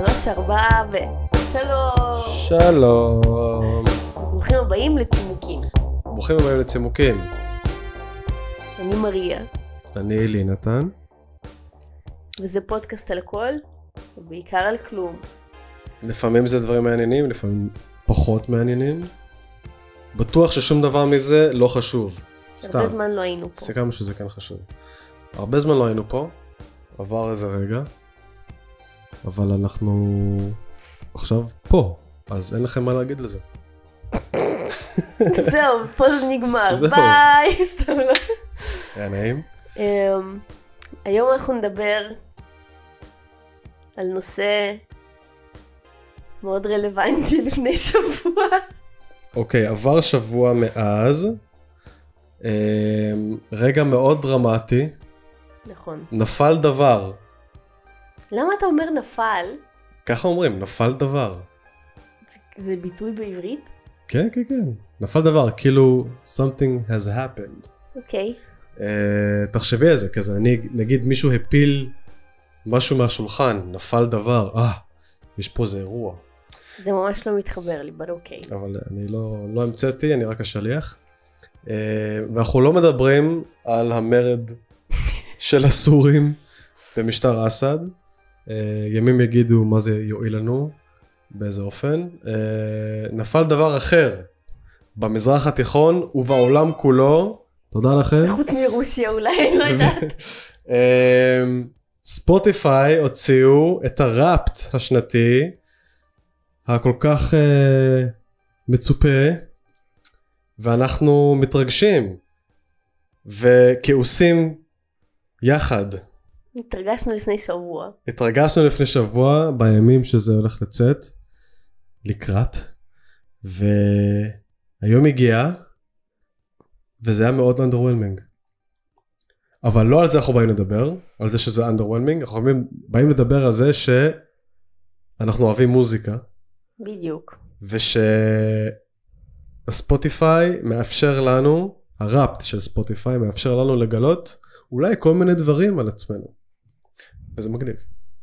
3, 4 שלום. שלום. ברוכים הבאים לצימוקים. ברוכים הבאים לצימוקים. אני מריה. אני אלי נתן. וזה פודקאסט על הכל, ובעיקר על כלום. לפעמים זה דברים מעניינים, לפעמים פחות מעניינים. בטוח ששום דבר מזה לא חשוב. הרבה זמן לא היינו פה. סיכמנו שזה כן חשוב. הרבה זמן לא היינו פה, עבר איזה רגע, אבל אנחנו עכשיו פה, אז אין לכם מה להגיד לזה. זהו, פה זה נגמר, ביי. היה נעים. היום אנחנו נדבר על נושא מאוד רלוונטי לפני שבוע. אוקיי, עבר שבוע מאז, רגע מאוד דרמטי. נכון. נפל דבר. למה אתה אומר נפל? ככה אומרים, נפל דבר. זה ביטוי בעברית? כן, כן, כן. נפל דבר, כאילו something has happened. אוקיי. תחשבי על זה, כזה, נגיד מישהו הפיל משהו מהשולחן, נפל דבר, יש פה איזה אירוע. זה ממש לא מתחבר לי, אבל אוקיי. אבל אני לא המצאתי, אני רק השליח. ואנחנו לא מדברים על המרד של הסורים במשטר אסד. ימים יגידו מה זה יועיל לנו, באיזה אופן. נפל דבר אחר במזרח התיכון ובעולם כולו. תודה לכם. חוץ מרוסיה אולי, לא יודעת. ספוטיפיי הוציאו את הראפט השנתי, הכל כך מצופה, ואנחנו מתרגשים וכעוסים יחד. התרגשנו לפני שבוע בימים שזה הולך לצאת לקראת, והיום הגיע וזה היה מאוד underwhelming. אבל לא על זה אנחנו באים לדבר, על זה שזה underwhelming, אנחנו באים לדבר על זה שאנחנו אוהבים מוזיקה. בדיוק. ושהספוטיפיי מאפשר לנו, הראפט של ספוטיפיי מאפשר לנו לגלות אולי כל מיני דברים על עצמנו. וזה מגניב.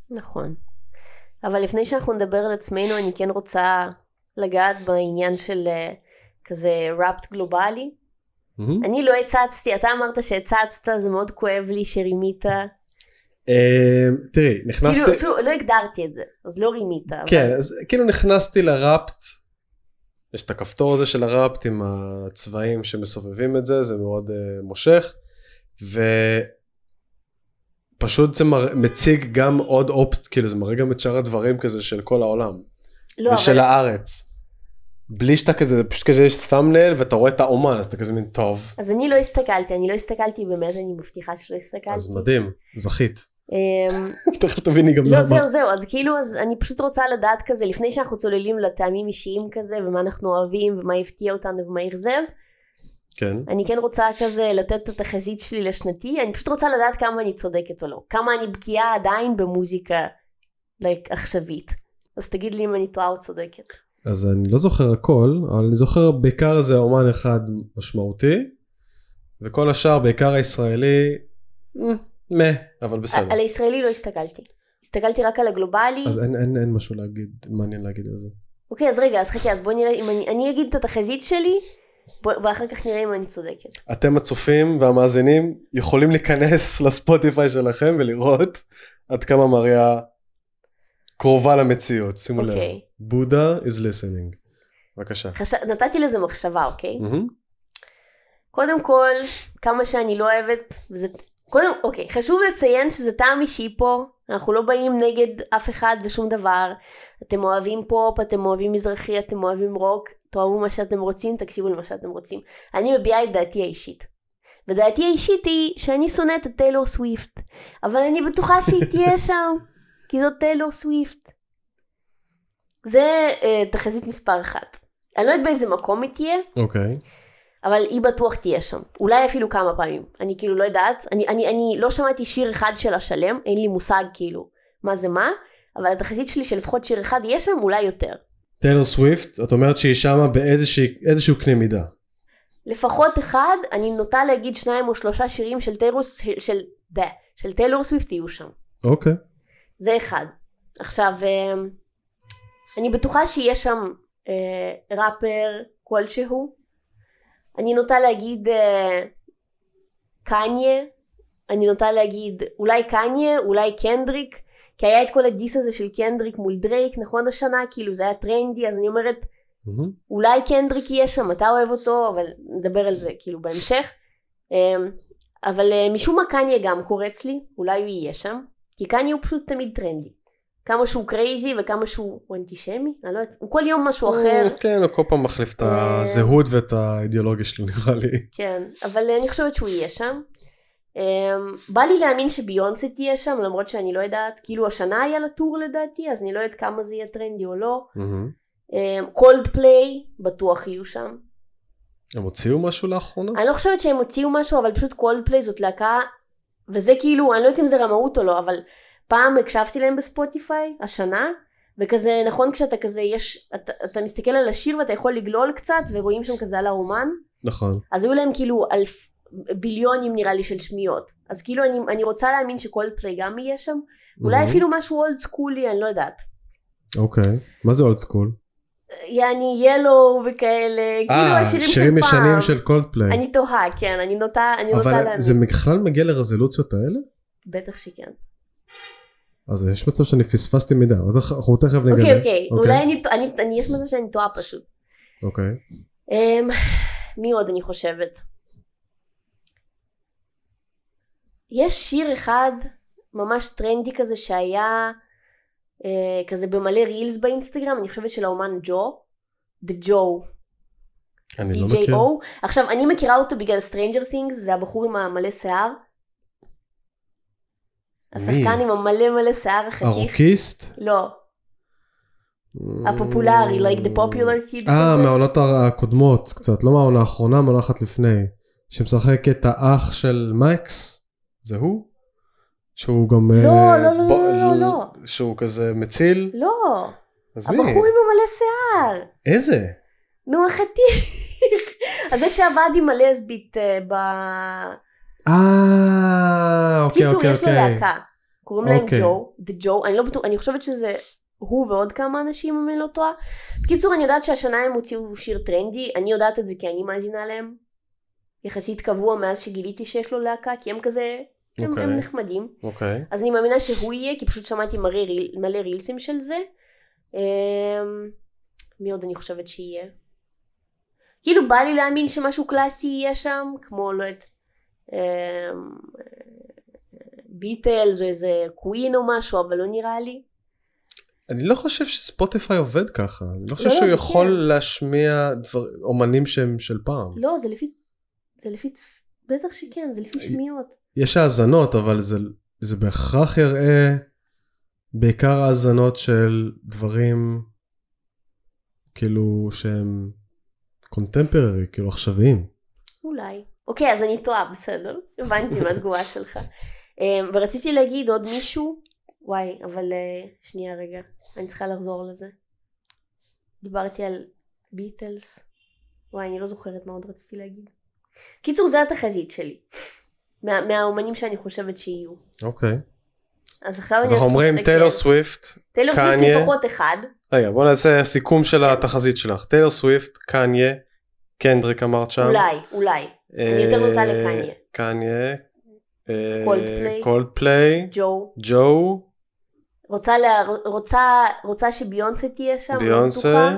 נכון. אבל לפני שאנחנו נדבר על עצמנו, אני כן רוצה לגעת בעניין של כזה ראפט גלובלי. אני לא הצצתי, אתה אמרת שהצצת, זה מאוד כואב לי שרימית. תראי, נכנסתי... כאילו, לא הגדרתי את זה, אז לא רימית. כן, אז כאילו נכנסתי לראפט, יש את הכפתור הזה של הראפט עם הצבעים שמסובבים את זה, זה מאוד מושך, ופשוט זה מציג גם עוד אופט, כאילו זה מראה גם את שאר הדברים כזה של כל העולם, ושל הארץ. בלי שאתה כזה, פשוט כזה יש thumbnail ואתה רואה את האומן, אז אתה כזה מין טוב. אז אני לא הסתכלתי באמת, אני מבטיחה שלא הסתכלתי. אז מדהים, זכית. תכף תביני גם למה. לא, זהו, אז כאילו, אז אני פשוט רוצה לדעת כזה, לפני שאנחנו צוללים לטעמים אישיים כזה, ומה אנחנו אוהבים, ומה הפתיע אותנו, ומה ירזב. כן. אני כן רוצה כזה לתת את התחזית שלי לשנתי, אני פשוט רוצה לדעת כמה אני צודקת או לא. כמה אני בקיאה עדיין במוזיקה עכשווית. אז תגיד לי אם אני טועה או צודקת. אז אני לא זוכר הכל, אבל אני זוכר בעיקר זה אומן אחד משמעותי, וכל השאר בעיקר הישראלי, אבל בסדר. על הישראלי לא הסתכלתי. הסתכלתי רק על הגלובלי. אז אין משהו מעניין להגיד על זה. אוקיי, אז רגע, אז חכה, אז בוא נראה, אם אני אגיד את התחזית שלי, ואחר כך נראה אם אני צודקת. אתם הצופים והמאזינים יכולים להיכנס לספוטיפיי שלכם ולראות עד כמה מריה קרובה למציאות, שימו לב. בודה is listening. בבקשה. נתתי לזה מחשבה, אוקיי? קודם כל, כמה שאני לא אוהבת, אוקיי, חשוב לציין שזה טעם אישי פה, אנחנו לא באים נגד אף אחד ושום דבר, אתם אוהבים פופ, אתם אוהבים מזרחי, אתם אוהבים רוק, תאהבו מה שאתם רוצים, תקשיבו למה שאתם רוצים. אני מביעה את דעתי האישית. ודעתי האישית היא שאני שונאת את טיילור סוויפט, אבל אני בטוחה שהיא תהיה שם, כי זאת טיילור סוויפט. זה תחזית מספר 1. אני לא יודעת באיזה מקום היא תהיה. אוקיי. אבל היא בטוח תהיה שם. אולי אפילו כמה פעמים. אני כאילו לא יודעת. אני לא שמעתי שיר אחד של השלם. אין לי מושג כאילו מה זה מה. אבל התחזית שלי שלפחות שיר אחד יהיה שם, אולי יותר. טיילור סוויפט, את אומרת שהיא שמה באיזשהו קנה מידה. לפחות אחד, אני נוטה להגיד 2 או 3 שירים של טיילור סוויפט יהיו שם. אוקיי. זה אחד. עכשיו, אני בטוחה שיש שם ראפר כלשהו. אני נוטה להגיד קניה, אני נוטה להגיד אולי קניה, אולי קנדריק, כי היה את כל הדיס הזה של קנדריק מול דרייק, נכון השנה, כאילו זה היה טרנדי, אז אני אומרת, אולי קנדריק יהיה שם, אתה אוהב אותו, אבל נדבר על זה כאילו בהמשך. אבל משום מה קניה גם קורץ לי, אולי הוא יהיה שם, כי קניה הוא פשוט תמיד טרנדי. כמה שהוא קרייזי וכמה שהוא אנטישמי, אני לא יודעת, הוא כל יום משהו אחר. כן, הוא כל פעם מחליף את הזהות ואת האידיאולוגיה שלו, נראה לי. כן, אבל אני חושבת שהוא יהיה שם. בא לי להאמין שביונסה תהיה שם, למרות שאני לא יודעת, כאילו השנה היה לטור לדעתי, אז אני לא יודעת כמה זה יהיה טרנדי או לא. קולד פליי, בטוח יהיו שם. הם הוציאו משהו לאחרונה? אני לא חושבת שהם הוציאו משהו, אבל פשוט קולד פליי זאת להקה, וזה כאילו, אני לא יודעת אם זה רמאות או לא, אבל פעם הקשבתי להם בספוטיפיי, השנה, וכזה, נכון כשאתה כזה, אתה מסתכל על השיר ואתה יכול לגלול קצת, ורואים שם כזה על האומן. נכון. אז היו להם כאילו ביליונים נראה לי של שמיות. אז כאילו אני רוצה להאמין שקולד פליי גם יהיה שם. אולי אפילו משהו אולד סקולי, אני לא יודעת. אוקיי, מה זה אולד סקול? יעני ילו וכאלה, כאילו השירים של פעם. שירים ישנים של קולד פליי. אני תוהה, כן, אני נוטה להאמין. אבל זה בכלל מגיע לרזולוציות האלה? בטח שכן. אז יש מצב שאני פספסתי מידע, אנחנו תכף נגלה. אוקיי, אולי יש מצב שאני טועה פשוט. אוקיי. מי עוד אני חושבת? יש שיר אחד ממש טרנדי כזה שהיה כזה במלא רילס באינסטגרם, אני חושבת של האומן ג'ו, The Joe. אני לא מכיר. עכשיו אני מכירה אותו בגלל Stranger Things, זה הבחור עם המלא שיער. השחקן עם המלא שיער החתיך. הרוקיסט? לא. הפופולרי, like the popular kid. מהעונות הקודמות קצת, לא מהעונה האחרונה, מהעונה אחת לפני. שמשחק את האח של מייקס, זה הוא? שהוא גם... לא. שהוא כזה מציל? לא. אז מי? הבחור עם המלא שיער. איזה? נו, החתיך. אז זה שעבד עם הלסבית אוקיי. קיצור, יש לו להקה. קוראים להם ג'ו, The Joe, אני לא בטוח, אני חושבת שזה הוא ועוד כמה אנשים, אם אני לא טועה. בקיצור, אני יודעת שהשנה הם הוציאו שיר טרנדי, אני יודעת את זה כי אני מאזינה להם. יחסית קבוע מאז שגיליתי שיש לו להקה, כי הם כזה, הם נחמדים. אז אני מאמינה שהוא יהיה, כי פשוט שמעתי מלא רילסים של זה. מי עוד אני חושבת שיהיה? כאילו בא לי להאמין שמשהו קלאסי יהיה שם, כמו לא יודעת, ביטלס או איזה קווין או משהו, אבל לא נראה לי. אני לא חושב שספוטיפיי עובד ככה, אני לא חושב שהוא יכול להשמיע אומנים שהם של פעם. לא, זה לפי, בטח שכן, זה לפי שמיות. יש האזנות, אבל זה בהכרח יראה בעיקר האזנות של דברים כאילו שהם קונטמפררי, כאילו עכשוויים. אולי. אוקיי, אז אני טועה, בסדר. הבנתי מה התגובה שלך. ורציתי להגיד עוד מישהו, וואי, אבל שנייה רגע, אני צריכה לחזור לזה. דיברתי על ביטלס, וואי, אני לא זוכרת מה עוד רציתי להגיד. קיצור, זה התחזית שלי. מהאומנים שאני חושבת שיהיו. אוקיי. אז עכשיו אנחנו אומרים טיילור סוויפט, טיילור סוויפט לפחות אחד. רגע, בוא נעשה סיכום של התחזית שלך. טיילור סוויפט, קניה, קנדריק אמרת שם. אולי. אני יותר נוטה לקניה. קניה. קולדפליי. קולדפליי. ג'ו. רוצה שביונסה תהיה שם. ביונסה.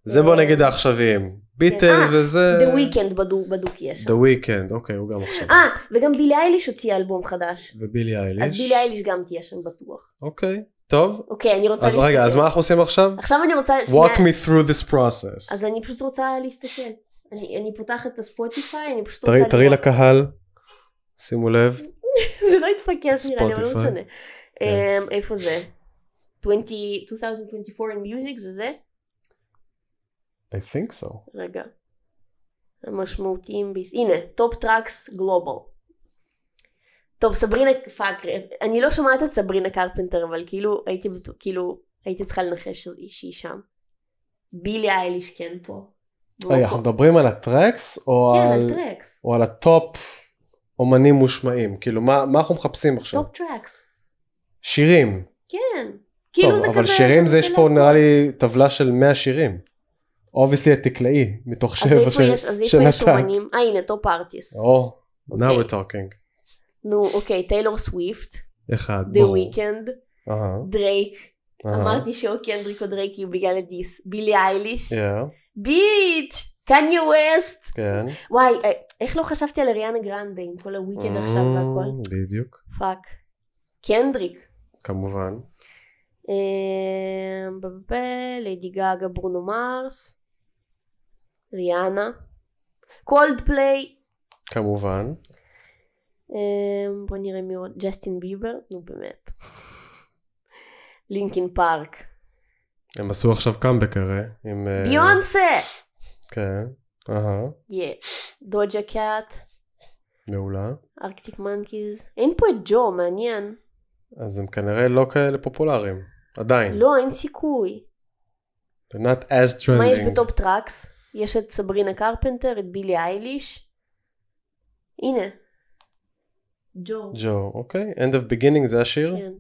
זה בוא נגיד העכשוויים. ביטלס וזה. The Weeknd בדוק יש שם. The Weeknd, אוקיי, הוא גם עכשיו. וגם בילי אייליש הוציא אלבום חדש. ובילי אייליש. אז בילי אייליש גם תהיה שם בטוח. אוקיי, טוב. אוקיי, אני רוצה להסתכל. אז רגע, אז מה אנחנו עושים עכשיו? עכשיו אני רוצה... Walk me through this process. אז אני פשוט רוצה להסתכל. אני פותחת את הספוטיפיי, אני פשוט רוצה... תראי לקהל. שימו לב. זה לא יתפקס נראה לי, אבל לא משנה. איפה זה? 2024 in music, זה? I think so. רגע. המשמעותיים הנה, טופ טראקס גלובל. טוב, סברינה פאק, אני לא שומעת את סברינה קרפנטר, אבל כאילו הייתי צריכה לנחש שהיא שם. בילי אייליש כן פה. אנחנו מדברים על הטרקס או על הטופ אומנים מושמעים? כאילו מה אנחנו מחפשים עכשיו? טופ טראקס. שירים. כן. כאילו טוב, זה אבל כזה... שירים זה יש פה נראה לי טבלה של 100 שירים. אובייסלי התקלאי, מתוך 7 אז איפה יש אומנים? הנה, טופ ארטיסט. now we're talking. נו, אוקיי, טיילור סוויפט. אחד, The ברור. Weeknd. דרייק. אמרתי שאו קנדריק או דרייק יהיו בגלל הדיס. בילי אייליש. ביץ'! קניה ווסט. כן. וואי, איך לא חשבתי על אריאנה גרנדה עם כל הוויקנד עכשיו והכל? בדיוק. פאק. קנדריק. כמובן. ליידי גאגה, ברונו מרס. ריאנה. קולד פליי. כמובן. בוא נראה מי עוד. ג'סטין ביבר. נו באמת. לינקין פארק. הם עשו עכשיו קאמבק הרי. ביונסה. כן. דוג'ה קאט. מעולה. ארקטיק מנקיז. אין פה את ג'ו, מעניין. אז הם כנראה לא כאלה פופולריים. עדיין. לא, אין סיכוי. They're not as trending. מה יש בטופ טראקס? יש את סברינה קרפנטר, את בילי אייליש. הנה. ג'ו, אוקיי. End of Beginning זה השיר? כן.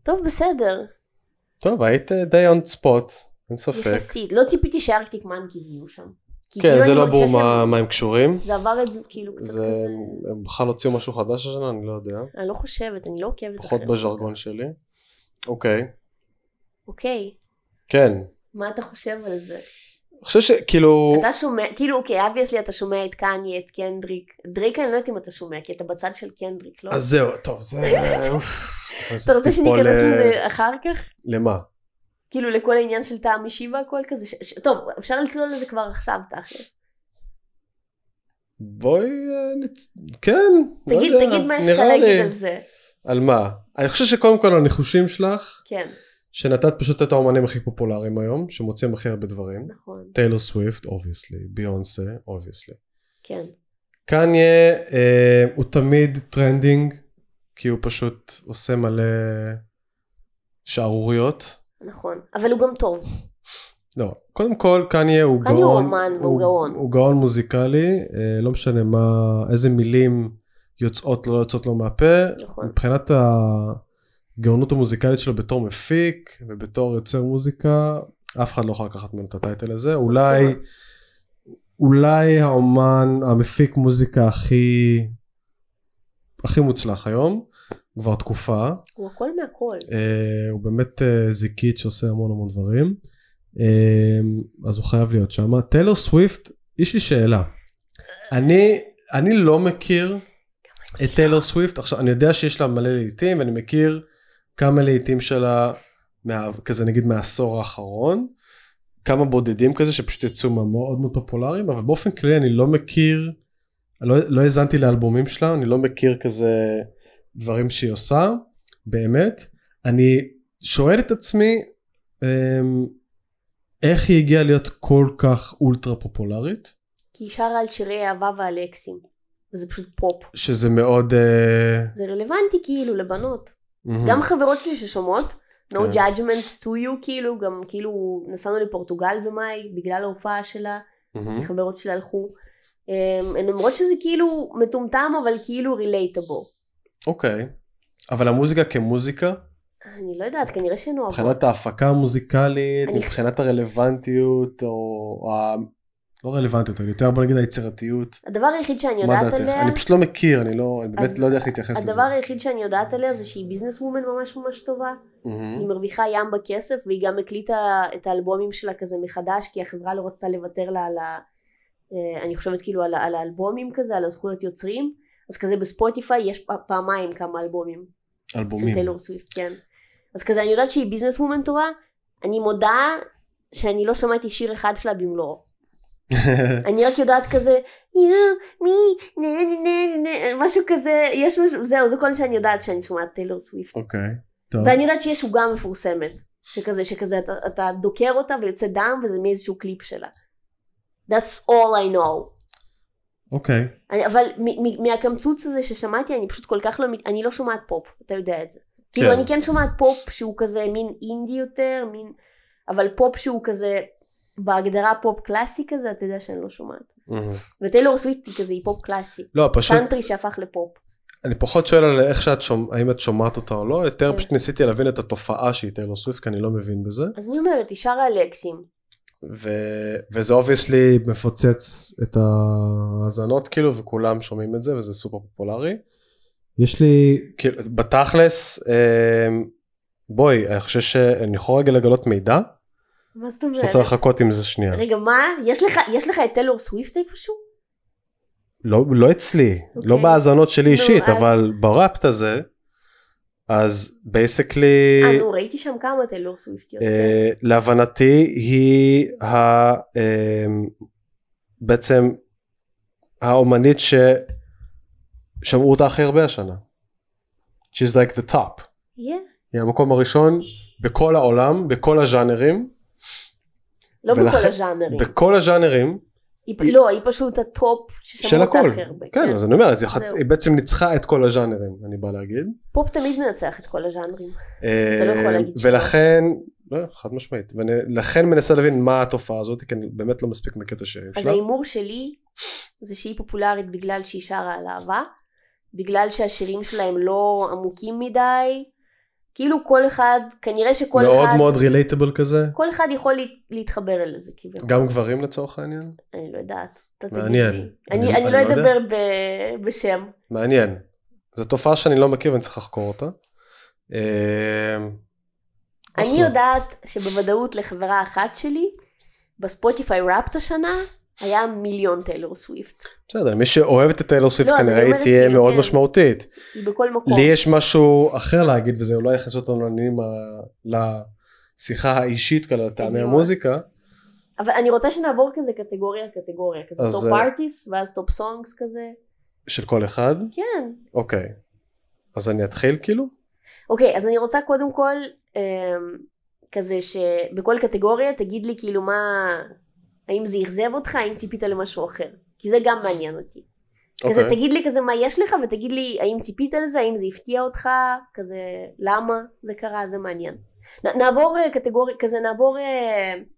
טוב, בסדר. טוב, היית די on spot, אין ספק. יחסית. לא ציפיתי שארקטיק מנקיז יהיו שם. כן, זה לא ברור מה הם קשורים. זה עבר את זה כאילו קצת כזה. הם בכלל הוציאו משהו חדש השנה, אני לא יודע. אני לא חושבת, אני לא עוקבת. פחות בז'רגון שלי. אוקיי. כן. מה אתה חושב על זה? אני חושב שכאילו... אתה שומע, כאילו, אוקיי, אבייסלי אתה שומע את קניה, את קנדריק. דרייק אני לא יודעת אם אתה שומע, כי אתה בצד של קנדריק, לא? אז זהו, טוב, זה... אתה רוצה שניכנס לזה אחר כך? למה? כאילו לכל העניין של טעם אישי והכל כזה, טוב, אפשר לצלול לזה כבר עכשיו, תכלס. בואי, כן, תגיד מה יש לך להגיד על זה. על מה? אני חושב שקודם כל הניחושים שלך, כן. שנתת פשוט את האומנים הכי פופולריים היום, שמוצאים הכי הרבה דברים. נכון. טיילור סוויפט, obviously, ביונסה, obviously. כן. קניה, הוא תמיד טרנדינג, כי הוא פשוט עושה מלא שערוריות. נכון, אבל הוא גם טוב. לא, קודם כל קניה הוא גאון. קניה הוא אומן והוא גאון. הוא גאון מוזיקלי, לא משנה איזה מילים יוצאות לא יוצאות לו מהפה. נכון. מבחינת הגאונות המוזיקלית שלו בתור מפיק ובתור יוצר מוזיקה, אף אחד לא יכול לקחת ממנו את הטייטל הזה. אולי האומן, המפיק מוזיקה הכי מוצלח היום, כבר תקופה. הוא הכל מהכל. הוא באמת זיקית שעושה המון דברים. אז הוא חייב להיות שם. טיילור סוויפט, יש לי שאלה. אני לא מכיר את טיילור סוויפט. עכשיו, אני יודע שיש לה מלא לעיתים, ואני מכיר כמה לעיתים שלה, כזה נגיד מהעשור האחרון, כמה בודדים כזה שפשוט יצאו מאוד מאוד פופולריים, אבל באופן כללי אני לא מכיר, לא הזנתי לאלבומים שלה, אני לא מכיר כזה דברים שהיא עושה, באמת. אני שואל את עצמי, איך היא הגיעה להיות כל כך אולטרה פופולרית? כי היא שרה על שירי אהבה ועל אקסים, וזה פשוט פופ. שזה מאוד... זה רלוונטי כאילו לבנות. גם חברות שלי ששומעות, no judgment to you כאילו, גם כאילו נסענו לפורטוגל במאי, בגלל ההופעה שלה, כי חברות שלה הלכו. הן אומרות שזה כאילו מטומטם, אבל כאילו relatable. אוקיי, אבל המוזיקה כמוזיקה? אני לא יודעת, כנראה שהן אוהבות. מבחינת ההפקה המוזיקלית, מבחינת הרלוונטיות, או לא רלוונטיות, אבל יותר בוא נגיד היצירתיות. הדבר היחיד שאני יודעת עליה... אני פשוט לא מכיר, אני באמת לא יודע איך להתייחס לזה. הדבר היחיד שאני יודעת עליה זה שהיא ביזנס וומן ממש טובה, היא מרוויחה ים בכסף, והיא גם הקליטה את האלבומים שלה כזה מחדש, כי החברה לא רצתה לוותר לה על אני חושבת כאילו על האלבומים כזה, על הזכויות יוצרים, אז כזה בספוטיפיי יש פעמיים כמה אלבומים. אלבומים. של טיילור סוויפט, כן. אז כזה אני יודעת שהיא ביזנס וומן טובה, אני מודה שאני לא שמעתי שיר אחד שלה במלואו. אני רק יודעת כזה, משהו כזה, יש משהו, זהו, זה כל שאני יודעת שאני שומעת טיילור סוויפט. אוקיי, טוב. ואני יודעת שיש עוגה מפורסמת, שכזה אתה דוקר אותה ויוצא דם, וזה מאיזשהו קליפ שלה. That's all I know. אוקיי. אבל מהקמצוץ הזה ששמעתי, אני פשוט כל כך לא, אני לא שומעת פופ, אתה יודע את זה. כאילו אני כן שומעת פופ שהוא כזה מין אינדי יותר, אבל פופ שהוא כזה, בהגדרה פופ קלאסי כזה, אתה יודע שאני לא שומעת. וטיילור סוויפט היא כזה, היא פופ קלאסי. לא, פשוט... קאנטרי שהפך לפופ. אני פחות שואל על איך האם את שומעת אותה או לא, יותר פשוט ניסיתי להבין את התופעה שהיא טיילור סוויפט, כי אני לא מבין בזה. אז אני אומרת, היא שרה על אקסים. וזה אובייסלי מפוצץ את ההאזנות כאילו, וכולם שומעים את זה, וזה סופר פופולרי. יש לי, כאילו, בתכלס, בואי, אני חושב שאני יכול רגע לגלות מידע. מה זאת אומרת? שרוצה לחכות עם זה שנייה. רגע, מה? יש לך את טיילור סוויפט איפשהו? לא אצלי, לא בהאזנות שלי אישית, אבל בראפט הזה, אז בייסקלי... ראיתי שם כמה טיילור סוויפטיות. להבנתי היא בעצם האומנית ששמעו אותה הכי הרבה השנה. She's like the top. היא המקום הראשון בכל העולם, בכל הז'אנרים. לא בכל הז'אנרים. בכל הז'אנרים. לא, היא פשוט הטופ ששמעו אותה הכי הרבה. כן, אז אני אומר, היא בעצם ניצחה את כל הז'אנרים, אני בא להגיד. פופ תמיד מנצח את כל הז'אנרים. אתה לא יכול להגיד שלא. ולכן, חד משמעית, ולכן מנסה להבין מה התופעה הזאת, כי אני באמת לא מספיק מקטע שירים שלה. אז האימור שלי, זה שהיא פופולרית בגלל שהיא שרה על אהבה, בגלל שהשירים שלהם לא עמוקים מדי, כאילו כל אחד, כנראה שכל מאוד אחד... מאוד רילייטבל כזה. כל אחד יכול להתחבר אל זה כביכול. גם גברים לצורך העניין? אני לא יודעת. מעניין. אני לא אדבר בשם. מעניין. זו תופעה שאני לא מכיר ואני צריך לחקור אותה. אני יודעת שבוודאות לחברה אחת שלי, בספוטיפיי ראפט השנה, היה 1,000,000 טיילור סוויפט. בסדר, מי שאוהבת את טיילור סוויפט כנראה היא תהיה מאוד משמעותית. היא בכל מקום. לי יש משהו אחר להגיד, וזה אולי יכנס אותנו לשיחה האישית כאלה, לטעמי המוזיקה. אבל אני רוצה שנעבור כזה קטגוריה, כזה טופ ארטיסט, ואז טופ סונגס כזה. של כל אחד? כן. אוקיי. אז אני אתחיל כאילו? אוקיי, אז אני רוצה קודם כל, כזה שבכל קטגוריה תגיד לי כאילו מה... האם זה יחזב אותך, האם ציפית למשהו אחר. כי זה גם מעניין אותי. כזה תגיד לי כזה מה יש לך, ותגיד לי האם ציפית לזה, האם זה הפתיע אותך, כזה למה זה קרה, זה מעניין. נעבור קטגוריה, כזה נעבור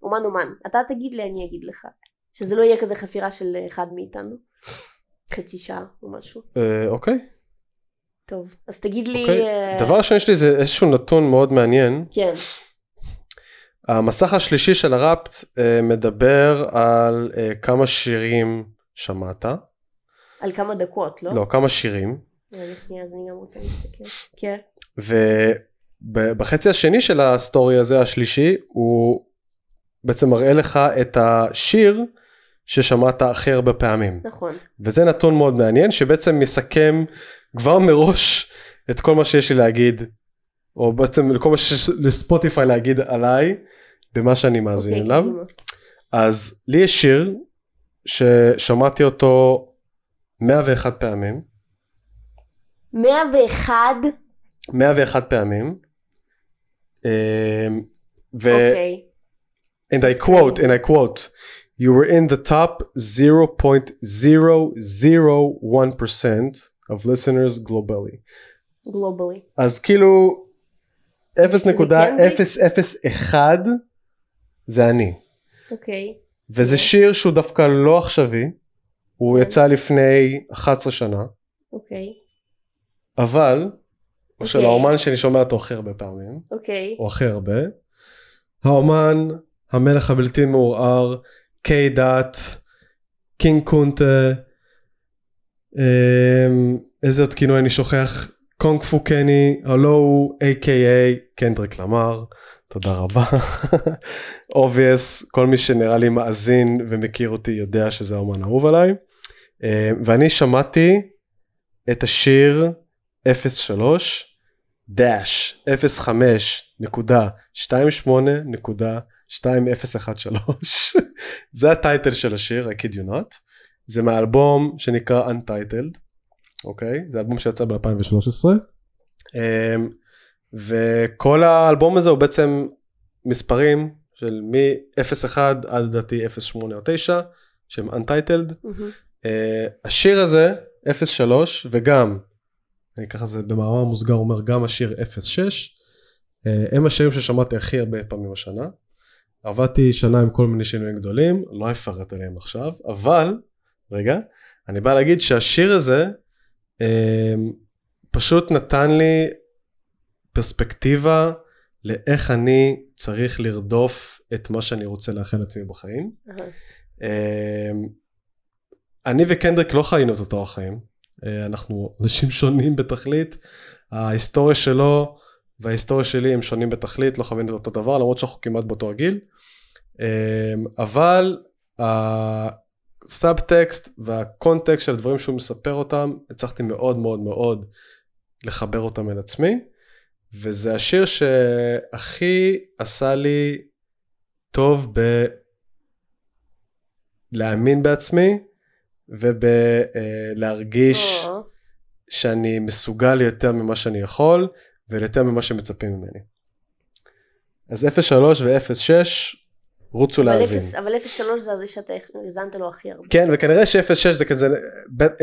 אומן. אתה תגיד לי, אני אגיד לך. שזה לא יהיה כזה חפירה של אחד מאיתנו. חצי שעה או משהו. אוקיי. טוב, אז תגיד לי... דבר ראשון יש לי זה איזשהו נתון מאוד מעניין. כן. המסך השלישי של הראפט מדבר על כמה שירים שמעת. על כמה דקות, לא? לא, כמה שירים. רגע שנייה, אז אני גם רוצה להסתכל. כן. ובחצי השני של הסטורי הזה, השלישי, הוא בעצם מראה לך את השיר ששמעת הכי הרבה פעמים. נכון. וזה נתון מאוד מעניין, שבעצם מסכם כבר מראש את כל מה שיש לי להגיד, או בעצם כל מה שיש לספוטיפיי להגיד עליי, במה שאני מאזין אליו. אז לי יש שיר ששמעתי אותו 101 פעמים. 101? 101 פעמים. אוקיי. And I quote, you were in the top 0.001% of listeners globally. Globally. אז כאילו 0.001 זה אני. אוקיי. וזה שיר שהוא דווקא לא עכשווי, הוא יצא לפני 11 שנה. אוקיי. אבל, הוא של האומן שאני שומע אותו הכי הרבה פעמים. אוקיי. או הכי הרבה. האומן, המלך הבלתי מעורער, קיי דאט, קינג קונטה, איזה עוד כינוי אני שוכח, קונג פו קני, הלו הוא a.k.a. קנדריק למר, תודה רבה. obvious, כל מי שנראה לי מאזין ומכיר אותי יודע שזה האומן אהוב עליי. ואני שמעתי את השיר 03.05.28.2013. זה הטייטל של השיר, I kid you not. זה מהאלבום שנקרא Untitled. אוקיי? זה אלבום שיצא ב-2013. וכל האלבום הזה הוא בעצם מספרים של מ-01 עד לדעתי 08 או 9, שהם Untitled. השיר הזה, 03, וגם, אני ככה זה במאמר מוסגר אומר, גם השיר 06, הם השירים ששמעתי הכי הרבה פעמים השנה. עבדתי שנה עם כל מיני שינויים גדולים, לא אפרט עליהם עכשיו, אבל, רגע, אני בא להגיד שהשיר הזה, פשוט נתן לי פרספקטיבה לאיך אני צריך לרדוף את מה שאני רוצה לאחל לעצמי בחיים. אני וקנדריק לא חיינו את אותו החיים, אנחנו אנשים שונים בתכלית, ההיסטוריה שלו וההיסטוריה שלי הם שונים בתכלית, לא חווינו את אותו דבר, למרות שאנחנו כמעט באותו הגיל, אבל הסאבטקסט והקונטקסט של הדברים שהוא מספר אותם, הצלחתי מאוד מאוד מאוד לחבר אותם אל עצמי, וזה השיר שהכי עשה לי טוב להאמין בעצמי, ובלהרגיש שאני מסוגל יותר ממה שאני יכול, ויותר ממה שמצפים ממני. אז 03 ו-06 רוצו להאזין. אבל 03 זה זה שאתה הזנת לו הכי הרבה. כן, וכנראה ש-06 זה כזה,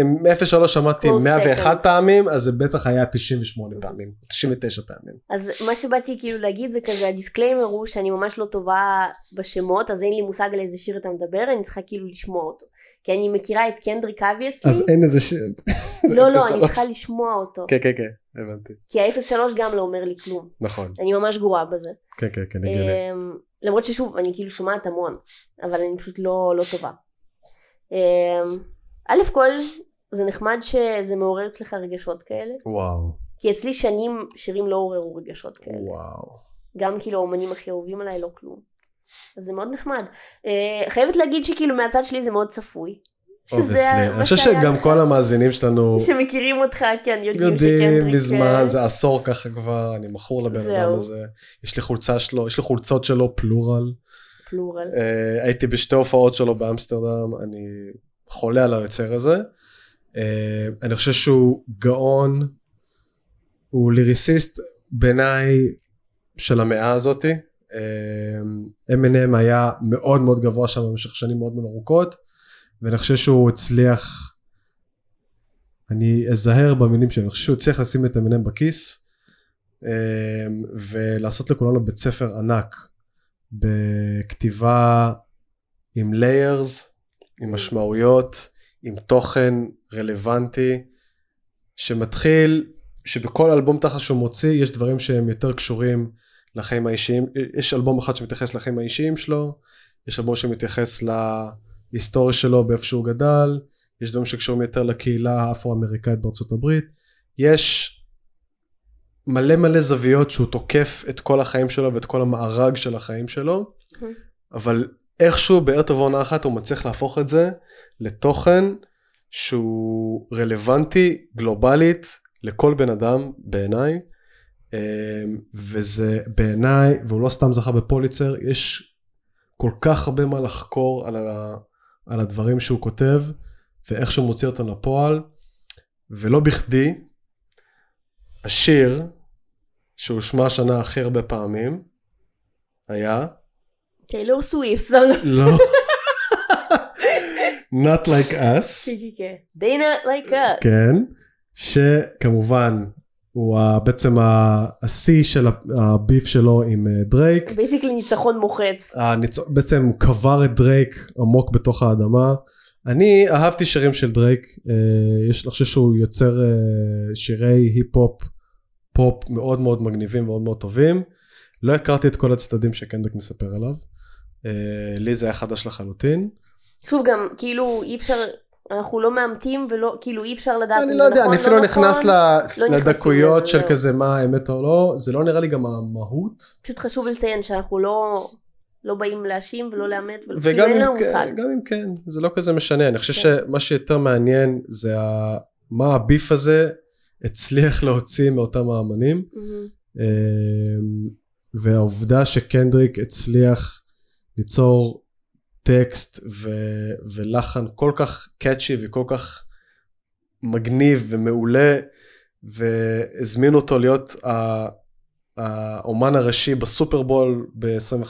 אם 03 שמעתי 101 פעמים, אז זה בטח היה 98 פעמים, 99 פעמים. אז מה שבאתי כאילו להגיד זה כזה, הדיסקליימר הוא שאני ממש לא טובה בשמות, אז אין לי מושג על איזה שיר אתה מדבר, אני צריכה כאילו לשמוע אותו. כי אני מכירה את קנדריק אבייסלי. אז אין איזה שיר. לא, אני צריכה לשמוע אותו. כן, הבנתי. כי ה-03 גם לא אומר לי כלום. נכון. אני ממש גרועה בזה. כן, הגיוני. למרות ששוב, אני כאילו שומעת המון, אבל אני פשוט לא טובה. א' כל, זה נחמד שזה מעורר אצלך רגשות כאלה. וואו. כי אצלי שנים שירים לא עוררו רגשות כאלה. וואו. גם כאילו האומנים הכי אהובים עליי לא כלום. אז זה מאוד נחמד. חייבת להגיד שכאילו מהצד שלי זה מאוד צפוי. אני חושב שגם כל המאזינים שלנו שמכירים אותך, כן, יודעים מזמן, זה עשור ככה כבר, אני מכור לבן אדם הזה, יש לי חולצה שלו, יש לי חולצות שלו, פלורל, הייתי בשתי הופעות שלו באמסטרדם, אני חולה על היוצר הזה, אני חושב שהוא גאון, הוא ליריסיסט בעיניי של המאה הזאת, M&M היה מאוד מאוד גבוה שם במשך שנים מאוד מאוד ארוכות, ואני חושב שהוא הצליח, אני אזהר במילים שלי, אני חושב שהוא הצליח לשים את M&M בכיס, ולעשות לכולנו בית ספר ענק, בכתיבה עם layers, עם משמעויות, עם תוכן רלוונטי, שמתחיל, שבכל אלבום תחת שהוא מוציא, יש דברים שהם יותר קשורים לחיים האישיים, יש אלבום אחד שמתייחס לחיים האישיים שלו, יש אלבום שמתייחס להיסטוריה שלו באיפה שהוא גדל, יש דברים שקשורים יותר לקהילה האפרו-אמריקאית בארצות הברית, יש מלא זוויות שהוא תוקף את כל החיים שלו ואת כל המארג של החיים שלו, אבל איכשהו בעת ובעונה אחת הוא מצליח להפוך את זה לתוכן שהוא רלוונטי גלובלית לכל בן אדם בעיניי, וזה בעיניי, והוא לא סתם זכה בפוליצר, יש כל כך הרבה מה לחקור על הדברים שהוא כותב, ואיך שהוא מוציא אותם לפועל, ולא בכדי, השיר שהוא שמע השנה הכי הרבה פעמים, היה? טיילור סוויפט. לא. Not Like Us. They Not Like Us. כן, שכמובן, הוא בעצם השיא של הביף שלו עם דרייק. בייסיקלי ניצחון מוחץ. בעצם הוא קבר את דרייק עמוק בתוך האדמה. אני אהבתי שירים של דרייק, אני חושב שהוא יוצר שירי היפ-הופ, פופ מאוד מאוד מגניבים ומאוד מאוד טובים. לא הכרתי את כל הצדדים שקנדריק מספר עליו. לי זה היה חדש לחלוטין. שוב גם, כאילו אי אפשר, אנחנו לא מאמתים ולא, כאילו אי אפשר לדעת אם זה נכון, לא יודע, אני אפילו נכנס לדקויות של לזה, כזה מה האמת או לא, זה לא נראה לי גם המהות. פשוט חשוב לציין שאנחנו לא באים להאשים ולא לאמת, וגם אין לנו מושג. גם אם כן, זה לא כזה משנה, אני חושב שמה שיותר מעניין זה מה הביף הזה הצליח להוציא מאותם האמנים, והעובדה שקנדריק הצליח ליצור טקסט ולחן כל כך קאצ'י וכל כך מגניב ומעולה, והזמין אותו להיות האומן הראשי בסופרבול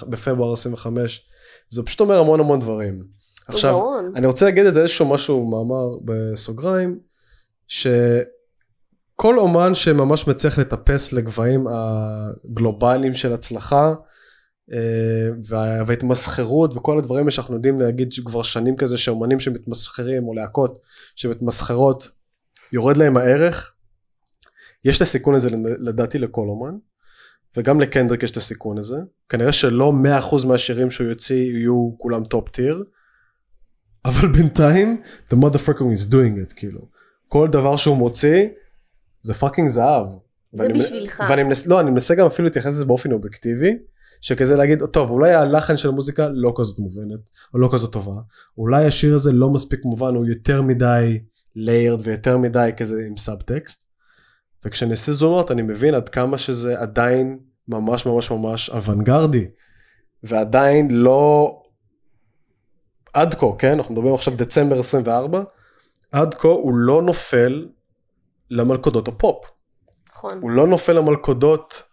בפברואר 25, זה פשוט אומר המון דברים. עכשיו, אני רוצה להגיד את זה איזשהו משהו, מאמר בסוגריים, שכל אומן שממש מצליח לטפס לגבהים הגלובליים של הצלחה, וההתמסחרות וכל הדברים שאנחנו יודעים להגיד שכבר שנים כזה שאומנים שמתמסחרים או להקות שמתמסחרות יורד להם הערך, יש את הסיכון הזה לדעתי לכל אומן, וגם לקנדריק יש את הסיכון הזה, כנראה שלא 100% מהשירים שהוא יוציא יהיו כולם טופ טיר, אבל בינתיים, the motherfucker is doing it, כאילו. כל דבר שהוא מוציא, זה פאקינג זהב. זה בשבילך. אני מנסה גם אפילו להתייחס לזה באופן אובייקטיבי, שכזה להגיד, טוב, אולי הלחן של המוזיקה לא כזאת מובנת, או לא כזאת טובה, אולי השיר הזה לא מספיק מובן, הוא יותר מדי layered ויותר מדי כזה עם סאבטקסט, וכשאני עושה זומות אני מבין עד כמה שזה עדיין ממש ממש ממש אוונגרדי, ועדיין לא, עד כה, כן? אנחנו מדברים עכשיו דצמבר 24, עד כה הוא לא נופל למלכודות הפופ. נכון. הוא לא נופל למלכודות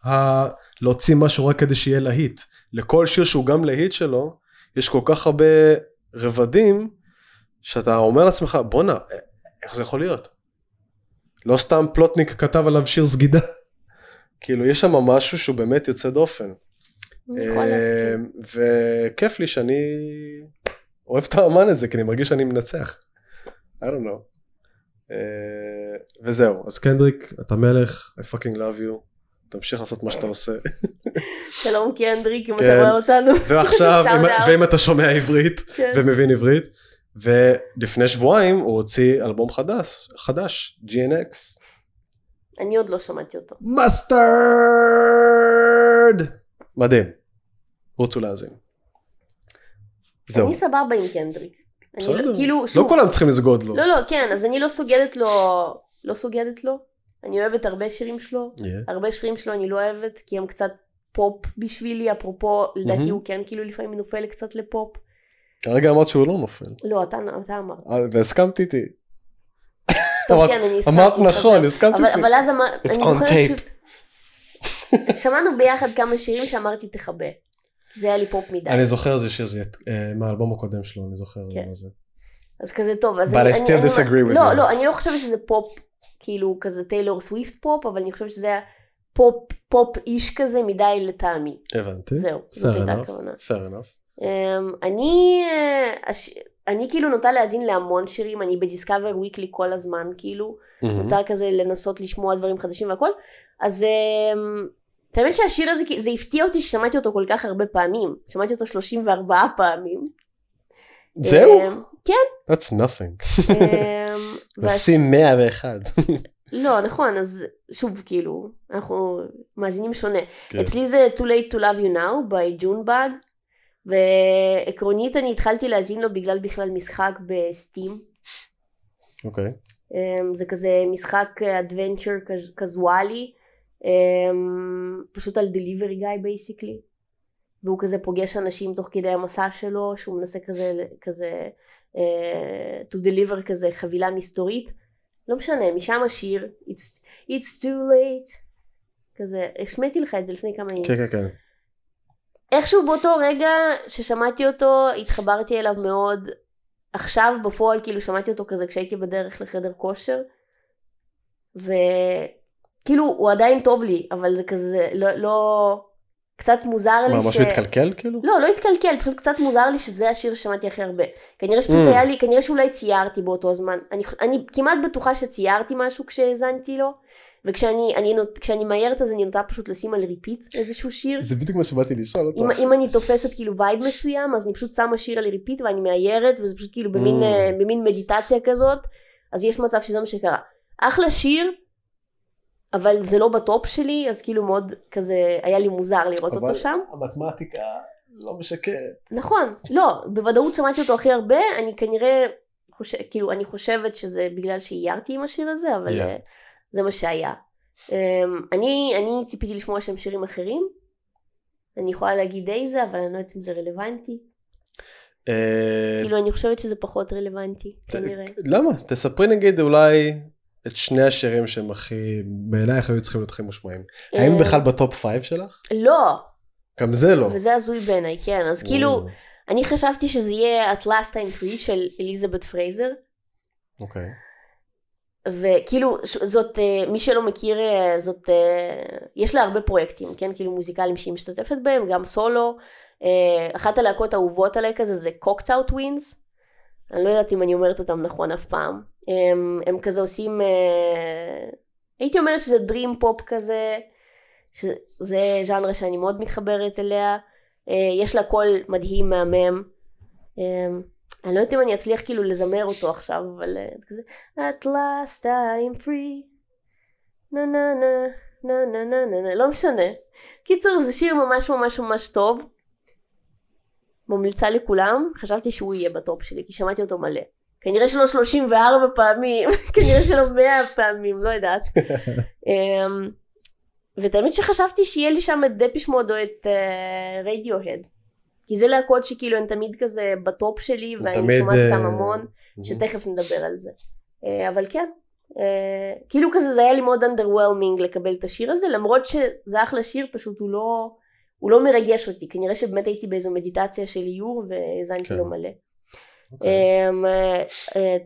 להוציא משהו רק כדי שיהיה להיט. לכל שיר שהוא גם להיט שלו, יש כל כך הרבה רבדים, שאתה אומר לעצמך, בונה, איך זה יכול להיות? לא סתם פלוטניק כתב עליו שיר סגידה. כאילו, יש שם משהו שהוא באמת יוצא דופן. וכיף לי שאני אוהב את האמן הזה, כי אני מרגיש שאני מנצח. I don't know. וזהו, אז קנדריק, אתה מלך, I fucking love you, תמשיך לעשות מה שאתה עושה. שלום קנדריק, אם אתה רואה אותנו. ועכשיו, ואם אתה שומע עברית ומבין עברית, ולפני שבועיים הוא הוציא אלבום חדש, GNX. אני עוד לא שמעתי אותו. מסטרד! מדהים, רוצו להאזין. זהו. אני סבבה עם קנדריק. בסדר, לא כולם צריכים לסגוד לו. לא, כן, אז אני לא סוגדת לו, אני אוהבת הרבה שירים שלו, הרבה שירים שלו אני לא אוהבת, כי הם קצת פופ בשבילי, אפרופו, לדעתי הוא כן כאילו לפעמים נופל קצת לפופ. הרגע אמרת שהוא לא נופל. לא, אתה אמרת. והסכמתי איתי. טוב, כן, אני הסכמתי. אמרת נכון, הסכמתי איתי. אבל אז אני זוכרת פשוט, שמענו ביחד כמה שירים שאמרתי תחבא. זה היה לי פופ מדי. אני זוכר זה שיר, זה מהאלבום הקודם שלו, אני זוכר מה זה. אז כזה טוב. But I still disagree with you. לא, אני לא חושבת שזה פופ, כאילו כזה טיילור סוויפט פופ, אבל אני חושבת שזה היה פופ איש כזה מדי לטעמי. הבנתי. זהו, זאת הייתה הכוונה. Fair enough. אני כאילו נוטה להאזין להמון שירים, אני בדיסקאבר וויקלי כל הזמן, כאילו, נוטה כזה לנסות לשמוע דברים חדשים והכל, אז תאמין שהשיר הזה, זה הפתיע אותי ששמעתי אותו כל כך הרבה פעמים, שמעתי אותו 34 פעמים. זהו? כן. That's nothing. נשים 101. לא, נכון, אז שוב, כאילו, אנחנו מאזינים שונה. אצלי זה Too Late to Love You Now, by Junebug, ועקרונית אני התחלתי להאזין לו בגלל בכלל משחק בסטים. אוקיי. זה כזה משחק אדוונצ'ר קזואלי, פשוט על דליברי גאי basically, והוא כזה פוגש אנשים תוך כדי המסע שלו, שהוא מנסה כזה to deliver כזה חבילה מסתורית, לא משנה, משם השיר it's too late, כזה, השמעתי לך את זה לפני כמה ימים. כן, כן, כן. איכשהו באותו רגע ששמעתי אותו, התחברתי אליו מאוד, עכשיו בפועל כאילו שמעתי אותו כזה כשהייתי בדרך לחדר כושר, וכאילו הוא עדיין טוב לי, אבל זה כזה לא קצת מוזר לי משהו התקלקל כאילו? לא התקלקל, פשוט קצת מוזר לי שזה השיר ששמעתי הכי הרבה. כנראה שפשוט היה לי, כנראה שאולי ציירתי באותו הזמן. אני כמעט בטוחה שציירתי משהו כשהזנתי לו, וכשאני מאיירת אז אני נוטה פשוט לשים על ריפיט איזשהו שיר. זה בדיוק מה שבאתי לשאול אותך. אם אני תופסת כאילו וייב מסוים, אז אני פשוט שמה שיר על ריפיט ואני מאיירת, וזה פשוט כאילו במין מדיטציה כזאת, אז יש מצב שזה מה שקרה. אחלה שיר, אבל זה לא בטופ שלי, אז כאילו מאוד כזה, היה לי מוזר לראות אותו שם. אבל המתמטיקה לא משקרת. נכון, לא, בוודאות שמעתי אותו הכי הרבה, אני כנראה, כאילו אני חושבת שזה בגלל שאיירתי עם השיר הזה, אבל זה מה שהיה. אני ציפיתי לשמוע שם שירים אחרים, אני יכולה להגיד איזה, אבל אני לא יודעת אם זה רלוונטי. כאילו אני חושבת שזה פחות רלוונטי, כנראה. למה? תספרי נגיד אולי את שני השירים שהם הכי, בעינייך היו צריכים להיות הכי מושמעים. האם בכלל בטופ 5 שלך? לא. גם זה לא. וזה הזוי בעיניי, כן. אז כאילו, אני חשבתי שזה יהיה At Last Time Free של אליזבת פרייזר. אוקיי. וכאילו, זאת, מי שלא מכיר, זאת, יש לה הרבה פרויקטים, כן? כאילו מוזיקליים שהיא משתתפת בהם, גם סולו. אחת הלהקות האהובות עליי כזה זה Cocked Out Twins. אני לא יודעת אם אני אומרת אותם נכון אף פעם. הם כזה עושים הייתי אומרת שזה דרים פופ כזה, שזה ז'אנר שאני מאוד מתחברת אליה, יש לה קול מדהים מהמם, אני לא יודעת אם אני אצליח כאילו לזמר אותו עכשיו, אבל כזה, At last I'm free, נה נה נה נה נה נה נה נה, לא משנה. קיצור, זה שיר ממש ממש ממש טוב, ממליצה לכולם, חשבתי שהוא יהיה בטופ שלי, כי שמעתי אותו מלא. כנראה שלו 34 פעמים, כנראה שלו 100 פעמים, לא יודעת. ותמיד שחשבתי שיהיה לי שם את דפיש מוד או את רדיוהד. כי זה להקות שכאילו הן תמיד כזה בטופ שלי, ואני שומעת אותם המון, שתכף נדבר על זה. אבל כן, כאילו כזה זה היה לי מאוד underwhelming לקבל את השיר הזה, למרות שזה אחלה שיר, פשוט הוא לא מרגש אותי. כנראה שבאמת הייתי באיזו מדיטציה של איור, והזנתי לו מלא.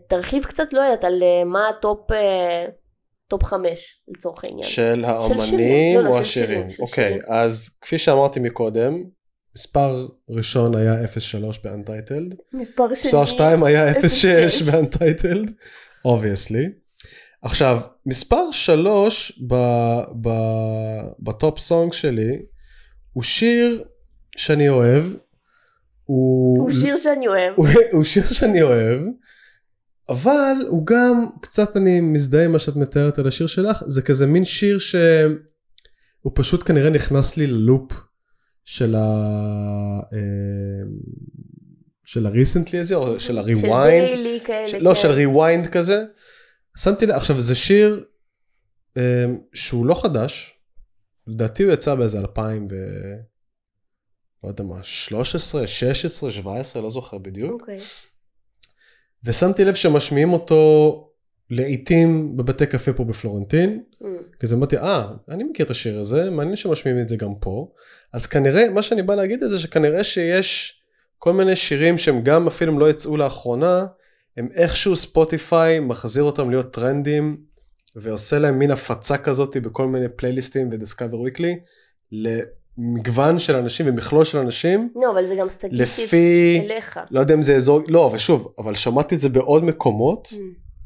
תרחיב קצת, לא יודעת, על מה טופ 5 לצורך העניין. של האמנים או השירים? אוקיי, אז כפי שאמרתי מקודם, מספר ראשון היה 03 באנטייטלד. מספר 2 היה 06 באנטייטלד, obviously. עכשיו, מספר 3 בטופ סונג שלי, הוא שיר שאני אוהב. הוא שיר שאני אוהב. הוא שיר שאני אוהב, אבל הוא גם, קצת אני מזדהה עם מה שאת מתארת על השיר שלך, זה כזה מין שיר שהוא פשוט כנראה נכנס לי ללופ של ה-recently הזה, או של ה-rewind. של דיילי כאלה. לא, של rewind כזה. שמתי לי, עכשיו זה שיר שהוא לא חדש, לדעתי הוא יצא באיזה 2000 ו... לא יודע מה, 13, 16, 17, לא זוכר בדיוק. אוקיי. ושמתי לב שמשמיעים אותו לעיתים בבתי קפה פה בפלורנטין, כי זה אמרתי, אני מכיר את השיר הזה, מעניין שמשמיעים את זה גם פה, אז כנראה, מה שאני בא להגיד את זה, שכנראה שיש כל מיני שירים שהם גם אפילו לא יצאו לאחרונה, הם איכשהו ספוטיפיי מחזיר אותם להיות טרנדים, ועושה להם מין הפצה כזאת בכל מיני פלייליסטים ו-Discover Weekly, למגוון של אנשים ומכלול של אנשים. לא, אבל זה גם סטטיסטית אליך. לא יודע אם זה אזור, לא, ושוב, אבל שמעתי את זה בעוד מקומות,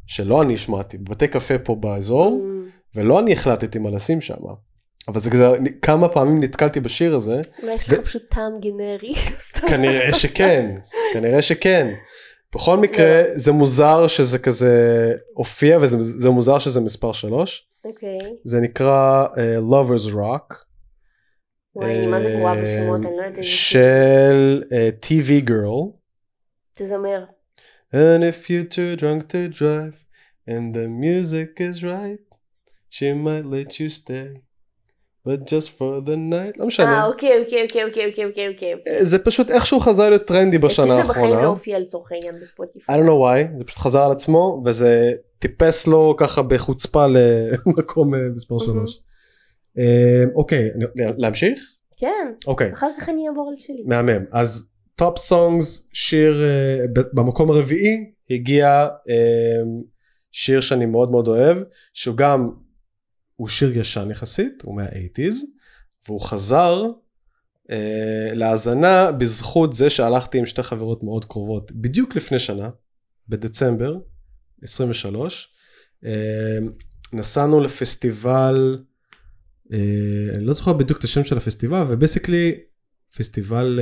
שלא אני שמעתי, בבתי קפה פה באזור, ולא אני החלטתי מה לשים שם. אבל זה כזה, כמה פעמים נתקלתי בשיר הזה. יש לך פשוט טעם גנרי. כנראה שכן, כנראה שכן. בכל מקרה, זה מוזר שזה כזה הופיע, וזה מוזר שזה מספר 3. אוקיי. זה נקרא Lovers Rock. וואי, אני מה זה גרועה בשמות, אני לא יודעת. של TV Girl. תזמר. And if you're too drunk to drive, and the music is right, she might let you stay. But just for the night, לא משנה. אוקיי. זה פשוט איכשהו חזר להיות טרנדי בשנה האחרונה. אצלי זה בחיים לא הופיע לצורך העניין בספוטיפיי. I don't know why, זה פשוט חזר על עצמו, וזה טיפס לו ככה בחוצפה למקום מספר 3. אוקיי, להמשיך? כן, אוקיי. אחר כך אני אעבור על שלי. מהמם, אז טופ סונגס, שיר במקום הרביעי, הגיע שיר שאני מאוד מאוד אוהב, שהוא גם, הוא שיר ישן יחסית, הוא מה-80s, והוא חזר להאזנה בזכות זה שהלכתי עם שתי חברות מאוד קרובות, בדיוק לפני שנה, בדצמבר 23, נסענו לפסטיבל, אני לא זוכר בדיוק את השם של הפסטיבל, ובסיקלי פסטיבל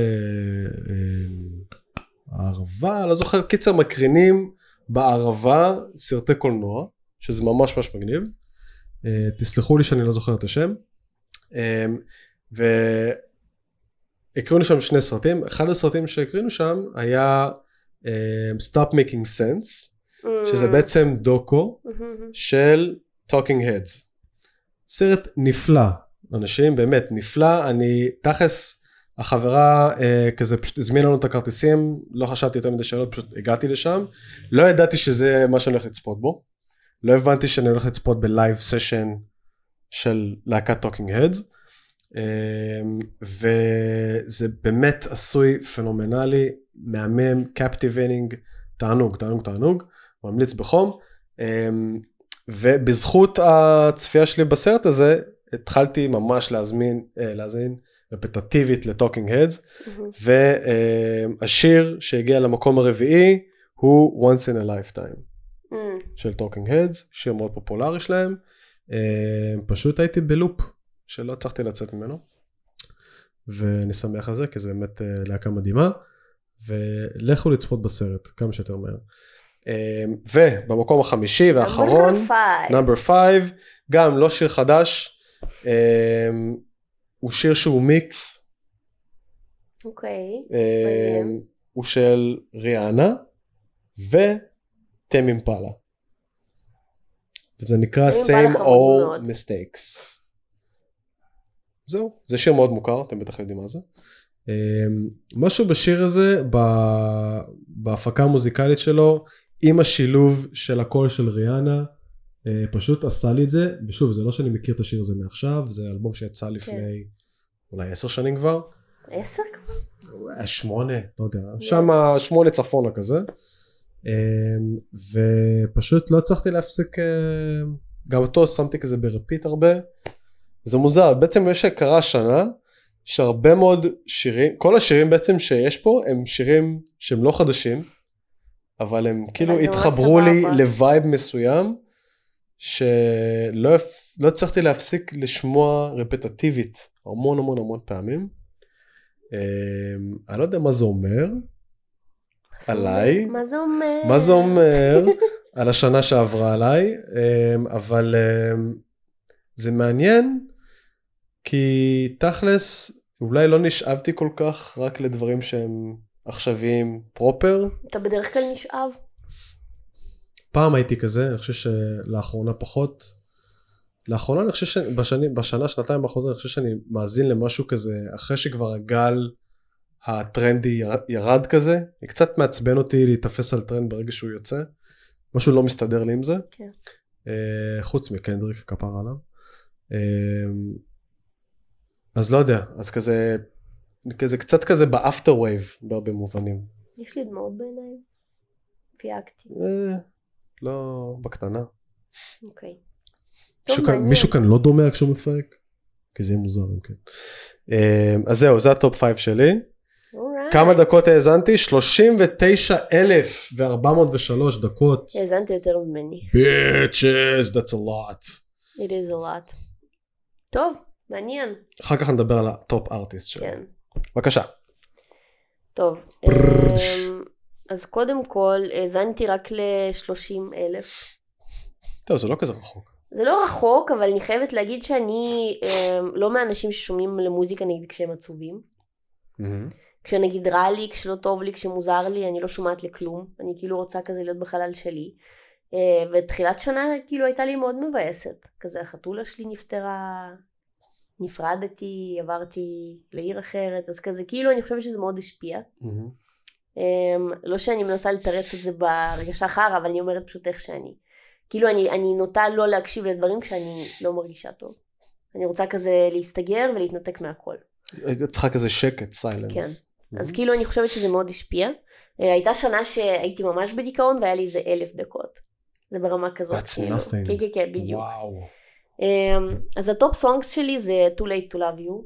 הערבה, לא זוכר, קיצר מקרינים בערבה סרטי קולנוע, שזה ממש ממש מגניב, תסלחו לי שאני לא זוכר את השם, והקרינו שם שני סרטים, אחד הסרטים שהקרינו שם היה Stop Making Sense, שזה בעצם דוקו של Talking Heads, סרט נפלא, אנשים באמת נפלא, אני תכלס, החברה כזה פשוט הזמינה לנו את הכרטיסים, לא חשבתי יותר מדי שאלות, פשוט הגעתי לשם, לא ידעתי שזה מה שאני הולך לצפות בו, לא הבנתי שאני הולך לצפות בלייב סשן של להקת Talking Heads, וזה באמת עשוי פנומנלי, מהמם, captivating, תענוג, ממליץ בחום, ובזכות הצפייה שלי בסרט הזה, התחלתי ממש להזמין רפטטיבית ל-Talking Heads, והשיר שהגיע למקום הרביעי, הוא Once in a Lifetime, של Talking Heads, שיר מאוד פופולרי שלהם, פשוט הייתי בלופ שלא הצלחתי לצאת ממנו, ואני שמח על זה, כי זה באמת להקה מדהימה, ולכו לצפות בסרט כמה שיותר מהר. ובמקום החמישי והאחרון, נאמבר 5, גם לא שיר חדש, הוא שיר שהוא מיקס. אוקיי, הוא של ריאנה וטמי אימפלה. וזה נקרא Same Old Mistakes. זהו, זה שיר מאוד מוכר, אתם בטח יודעים מה זה. משהו בשיר הזה, בהפקה המוזיקלית שלו, עם השילוב של הקול של ריאנה, פשוט עשה לי את זה, ושוב, זה לא שאני מכיר את השיר הזה מעכשיו, זה אלבום שיצא לפני אולי 10 שנים כבר. 10 כבר? 8, לא יודע, שם 8 צפונה כזה, ופשוט לא הצלחתי להפסיק, גם אותו שמתי כזה ברפיט הרבה, זה מוזר, בעצם יש שקרה השנה, שהרבה מאוד שירים, כל השירים בעצם שיש פה, הם שירים שהם לא חדשים, אבל הם כאילו התחברו לי לווייב מסוים, שלא הצלחתי להפסיק לשמוע רפטטיבית, המון המון המון פעמים. אני לא יודע מה זה אומר, עליי. מה זה אומר על השנה שעברה עליי, אבל זה מעניין, כי תכלס, אולי לא נשאבתי כל כך רק לדברים שהם עכשוויים פרופר. אתה בדרך כלל נשאב? פעם הייתי כזה, אני חושב שלאחרונה פחות. לאחרונה אני חושב שבשנה, שנתיים האחרונות, אני חושב שאני מאזין למשהו כזה, אחרי שכבר הגל הטרנדי ירד כזה. היא קצת מעצבן אותי להתאפס על טרנד ברגע שהוא יוצא. משהו לא מסתדר לי עם זה. כן. חוץ מקנדריק כפר עליו. אז לא יודע, אז כזה קצת כזה באפטר וייב בהרבה מובנים. יש לי דמעות בעיניים. פייקתי. לא בקטנה. אוקיי. מישהו כאן לא דומה כשהוא מפייק? כי זה יהיה מוזר, כן. אז זהו, זה הטופ 5 שלי. כמה דקות האזנתי? 39,403 דקות. האזנתי יותר ממני. Bitches, that's a lot. It is a lot. טוב, מעניין. אחר כך נדבר על הטופ ארטיסט שלי. כן. בבקשה. טוב. אז קודם כל, האזנתי רק ל-30,000. טוב, זה לא כזה רחוק. זה לא רחוק, אבל אני חייבת להגיד שאני לא מהאנשים ששומעים למוזיקה נגיד כשהם עצובים. כשנגיד רע לי, כשלא טוב לי, כשמוזר לי, אני לא שומעת לכלום. אני כאילו רוצה כזה להיות בחלל שלי. ותחילת שנה כאילו הייתה לי מאוד מבאסת. כזה החתולה שלי נפטרה, נפרדתי, עברתי לעיר אחרת, אז כזה כאילו אני חושבת שזה מאוד השפיע. לא שאני מנסה לתרץ את זה ברגשה חרה, אבל אני אומרת פשוט איך שאני. כאילו אני נוטה לא להקשיב לדברים כשאני לא מרגישה טוב. אני רוצה כזה להסתגר ולהתנתק מהכל. צריכה כזה שקט, סיילנס. כן. אז כאילו אני חושבת שזה מאוד השפיע. הייתה שנה שהייתי ממש בדיכאון והיה לי איזה 1,000 דקות. זה ברמה כזאת. That's nothing. כן, בדיוק. וואו. אז הטופ סונגס שלי זה Too Late to Love You,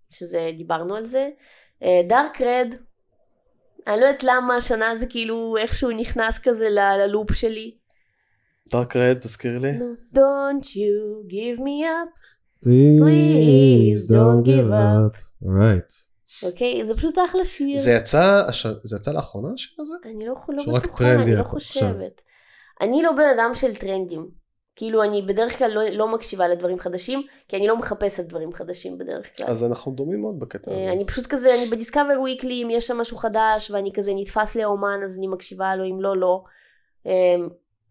שזה דיברנו על זה. Dark Red, אני לא יודעת למה השנה זה כאילו איכשהו נכנס כזה ללופ שלי. Dark Red, תזכיר לי. Don't you give me up. Please don't give up. Right. אוקיי, זה פשוט אחלה שיר. זה יצא לאחרונה השיר הזה? אני לא בטוחה, אני לא חושבת. אני לא בן אדם של טרנדים. כאילו אני בדרך כלל לא מקשיבה לדברים חדשים, כי אני לא מחפשת דברים חדשים בדרך כלל. אז אנחנו דומים מאוד בקטע הזה. אני פשוט כזה, אני בדיסקאבר וויקלי, אם יש שם משהו חדש, ואני כזה נתפס לאומן, אז אני מקשיבה לו, אם לא, לא.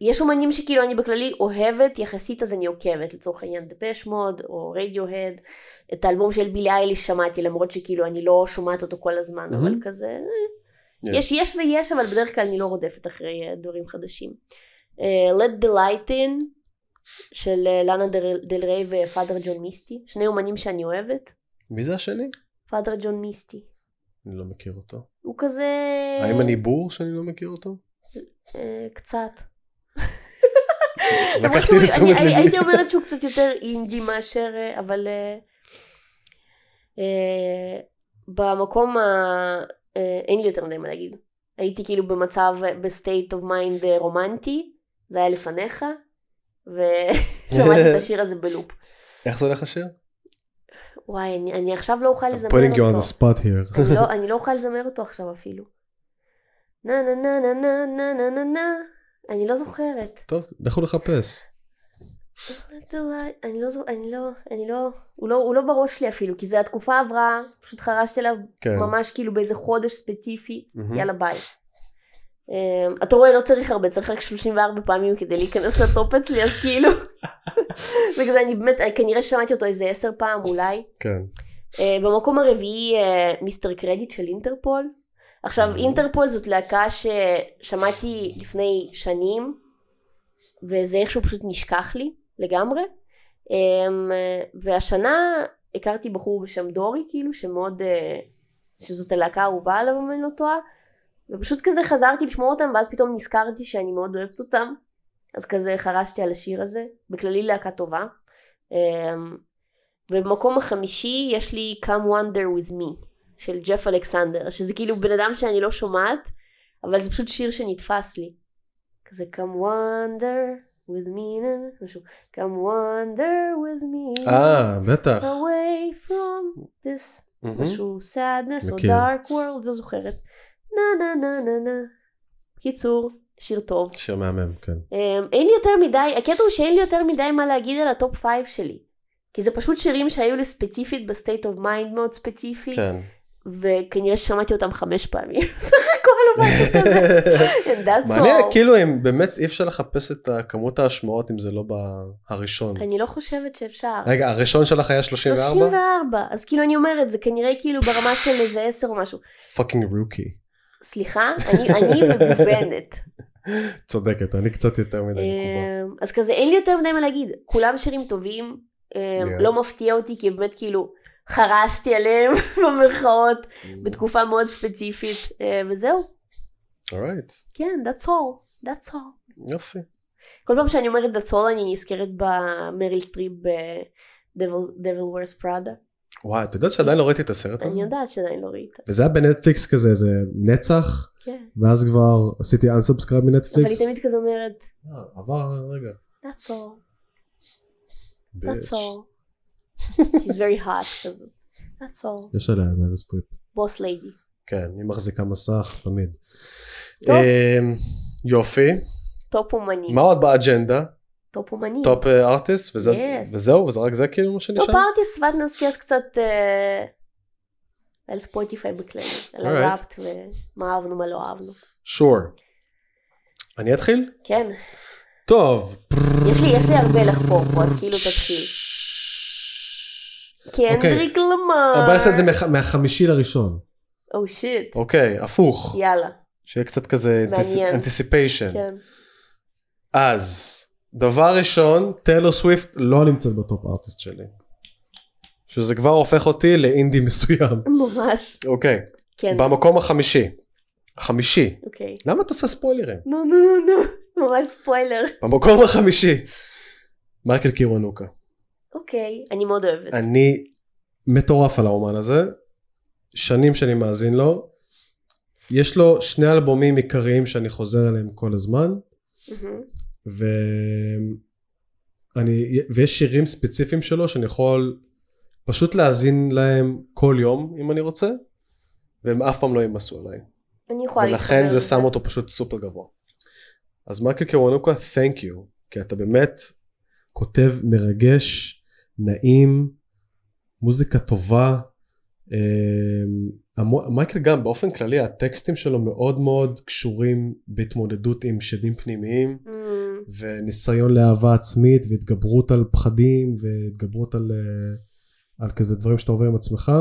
יש אומנים שכאילו אני בכללי אוהבת יחסית, אז אני עוקבת, לצורך העניין דפש מוד, או רדיוהד. את האלבום של בילי אייליש שמעתי, למרות שכאילו אני לא שומעת אותו כל הזמן, אבל כזה, יש ויש, אבל בדרך כלל אני לא רודפת אחרי דברים חדשים. Let the Light In, של לאנה דל ריי ופאדר ג'ון מיסטי, שני אומנים שאני אוהבת. מי זה השני? פאדר ג'ון מיסטי. אני לא מכיר אותו. הוא כזה... האם אני בור שאני לא מכיר אותו? קצת. לקחתי לתשומת לבי. הייתי אומרת שהוא קצת יותר אינדי מאשר, אבל במקום אין לי יותר מדי מה להגיד. הייתי כאילו במצב, בסטייט אוף מיינד רומנטי, זה היה לפניך, שמעתי את השיר הזה בלופ. איך זה הולך השיר? וואי, אני עכשיו לא אוכל לזמר putting you on אותו. the spot here. אני לא אוכל לזמר אותו עכשיו אפילו. נה נה נה נה נה נה נה נה נה. אני לא זוכרת. טוב, לכו לחפש. הוא לא בראש לי אפילו, כי זה התקופה עברה, פשוט חרשתי עליו ממש כאילו באיזה חודש ספציפי, יאללה ביי. אתה רואה, לא צריך הרבה, צריך רק 34 פעמים כדי להיכנס לטופ אצלי, אז כאילו, בגלל זה אני באמת, כנראה ששמעתי אותו איזה 10 פעם אולי. כן. במקום הרביעי, מיסטר קרדיט של אינטרפול. עכשיו, אינטרפול זאת להקה ששמעתי לפני שנים, וזה איכשהו פשוט נשכח לי לגמרי. והשנה הכרתי בחור בשם דורי, כאילו, שמאוד, שזאת הלהקה האהובה עליו אם אני לא טועה, ופשוט כזה חזרתי לשמוע אותם, ואז פתאום נזכרתי שאני מאוד אוהבת אותם, אז כזה חרשתי על השיר הזה, בכללי להקה טובה. ובמקום החמישי יש לי Come Wander With Me, של ג'ף אלכסנדר, שזה כאילו בן אדם שאני לא שומעת, אבל זה פשוט שיר שנתפס לי. כזה Come Wander With Me, משהו, Come Wander With Me, בטח. Away From This, משהו, Sadness or Dark World, לא זוכרת. נה נה נה נה נה. קיצור, שיר טוב. שיר מהמם, כן. אין לי יותר מדי, הקטע הוא שאין לי יותר מדי מה להגיד על הטופ 5 שלי. כי זה פשוט שירים שהיו לי ספציפית בסטייט אוף מיינד מאוד ספציפי. כן. וכנראה ששמעתי אותם 5 פעמים. סך הכל לא משהו כזה. And that's all. מעניין, כאילו אם באמת אי אפשר לחפש את כמות ההשמעות אם זה לא הראשון. אני לא חושבת שאפשר. רגע, הראשון שלך היה 34? 34. אז כאילו אני אומרת, זה כנראה כאילו ברמה של איזה 10 או משהו. פאקינג רוקי. סליחה, אני מגוונת. צודקת, אני קצת יותר מדי מקובה. אז כזה אין לי יותר מדי מה להגיד. כולם שירים טובים, לא מפתיע אותי כי באמת כאילו חרשתי עליהם במרכאות בתקופה מאוד ספציפית, וזהו. Alright. כן, that's all. יופי. כל פעם שאני אומרת that's all אני נזכרת במריל סטריפ ב-Devil Wears Prada. וואי, אתה יודעת שעדיין לא ראיתי את הסרט הזה? אני יודעת שעדיין לא ראית. וזה היה בנטפליקס כזה, זה נצח, ואז כבר עשיתי unsubscribe מנטפליקס. אבל היא תמיד כזה אומרת, עבר רגע. That's all. She's very hot כזה. That's all. יש עליה מריל סטריפ. בוס ליידי. כן, היא מחזיקה מסך תמיד. טוב. יופי. טופ אומנים. מה עוד באג'נדה? טופ אומנים. טופ ארטיסט, וזהו, וזה רק זה כאילו מה שנשאר? טופ ארטיסט, ואז נזכיר קצת על ספוטיפיי בכללי, על הראפט ומה אהבנו, מה לא אהבנו. sure. אני אתחיל? כן. טוב. יש לי הרבה לחפור פה, אז כאילו תתחיל. קנדריק למאר. בוא נעשה את זה מהחמישי לראשון. שיט. אוקיי, הפוך. יאללה. שיהיה קצת כזה anticipation. כן. אז, דבר ראשון, טיילור סוויפט לא נמצאת בטופ ארטיסט שלי. שזה כבר הופך אותי לאינדי מסוים. ממש. אוקיי. כן. במקום החמישי. אוקיי. למה אתה עושה ספוילרים? נו. ממש ספוילר. במקום החמישי. מייקל קיוונוקה. אוקיי, אני מאוד אוהבת. אני מטורף על האומן הזה. שנים שאני מאזין לו. יש לו 2 אלבומים עיקריים שאני חוזר אליהם כל הזמן. ויש שירים ספציפיים שלו שאני יכול פשוט להאזין להם כל יום אם אני רוצה, והם אף פעם לא ימסו עליי. ולכן זה שם אותו פשוט סופר גבוה. אז מייקל קיוונוקה, thank you, כי אתה באמת כותב מרגש, נעים, מוזיקה טובה. מייקל גם באופן כללי הטקסטים שלו מאוד מאוד קשורים בהתמודדות עם שדים פנימיים וניסיון לאהבה עצמית והתגברות על פחדים והתגברות על כזה דברים שאתה עובר עם עצמך,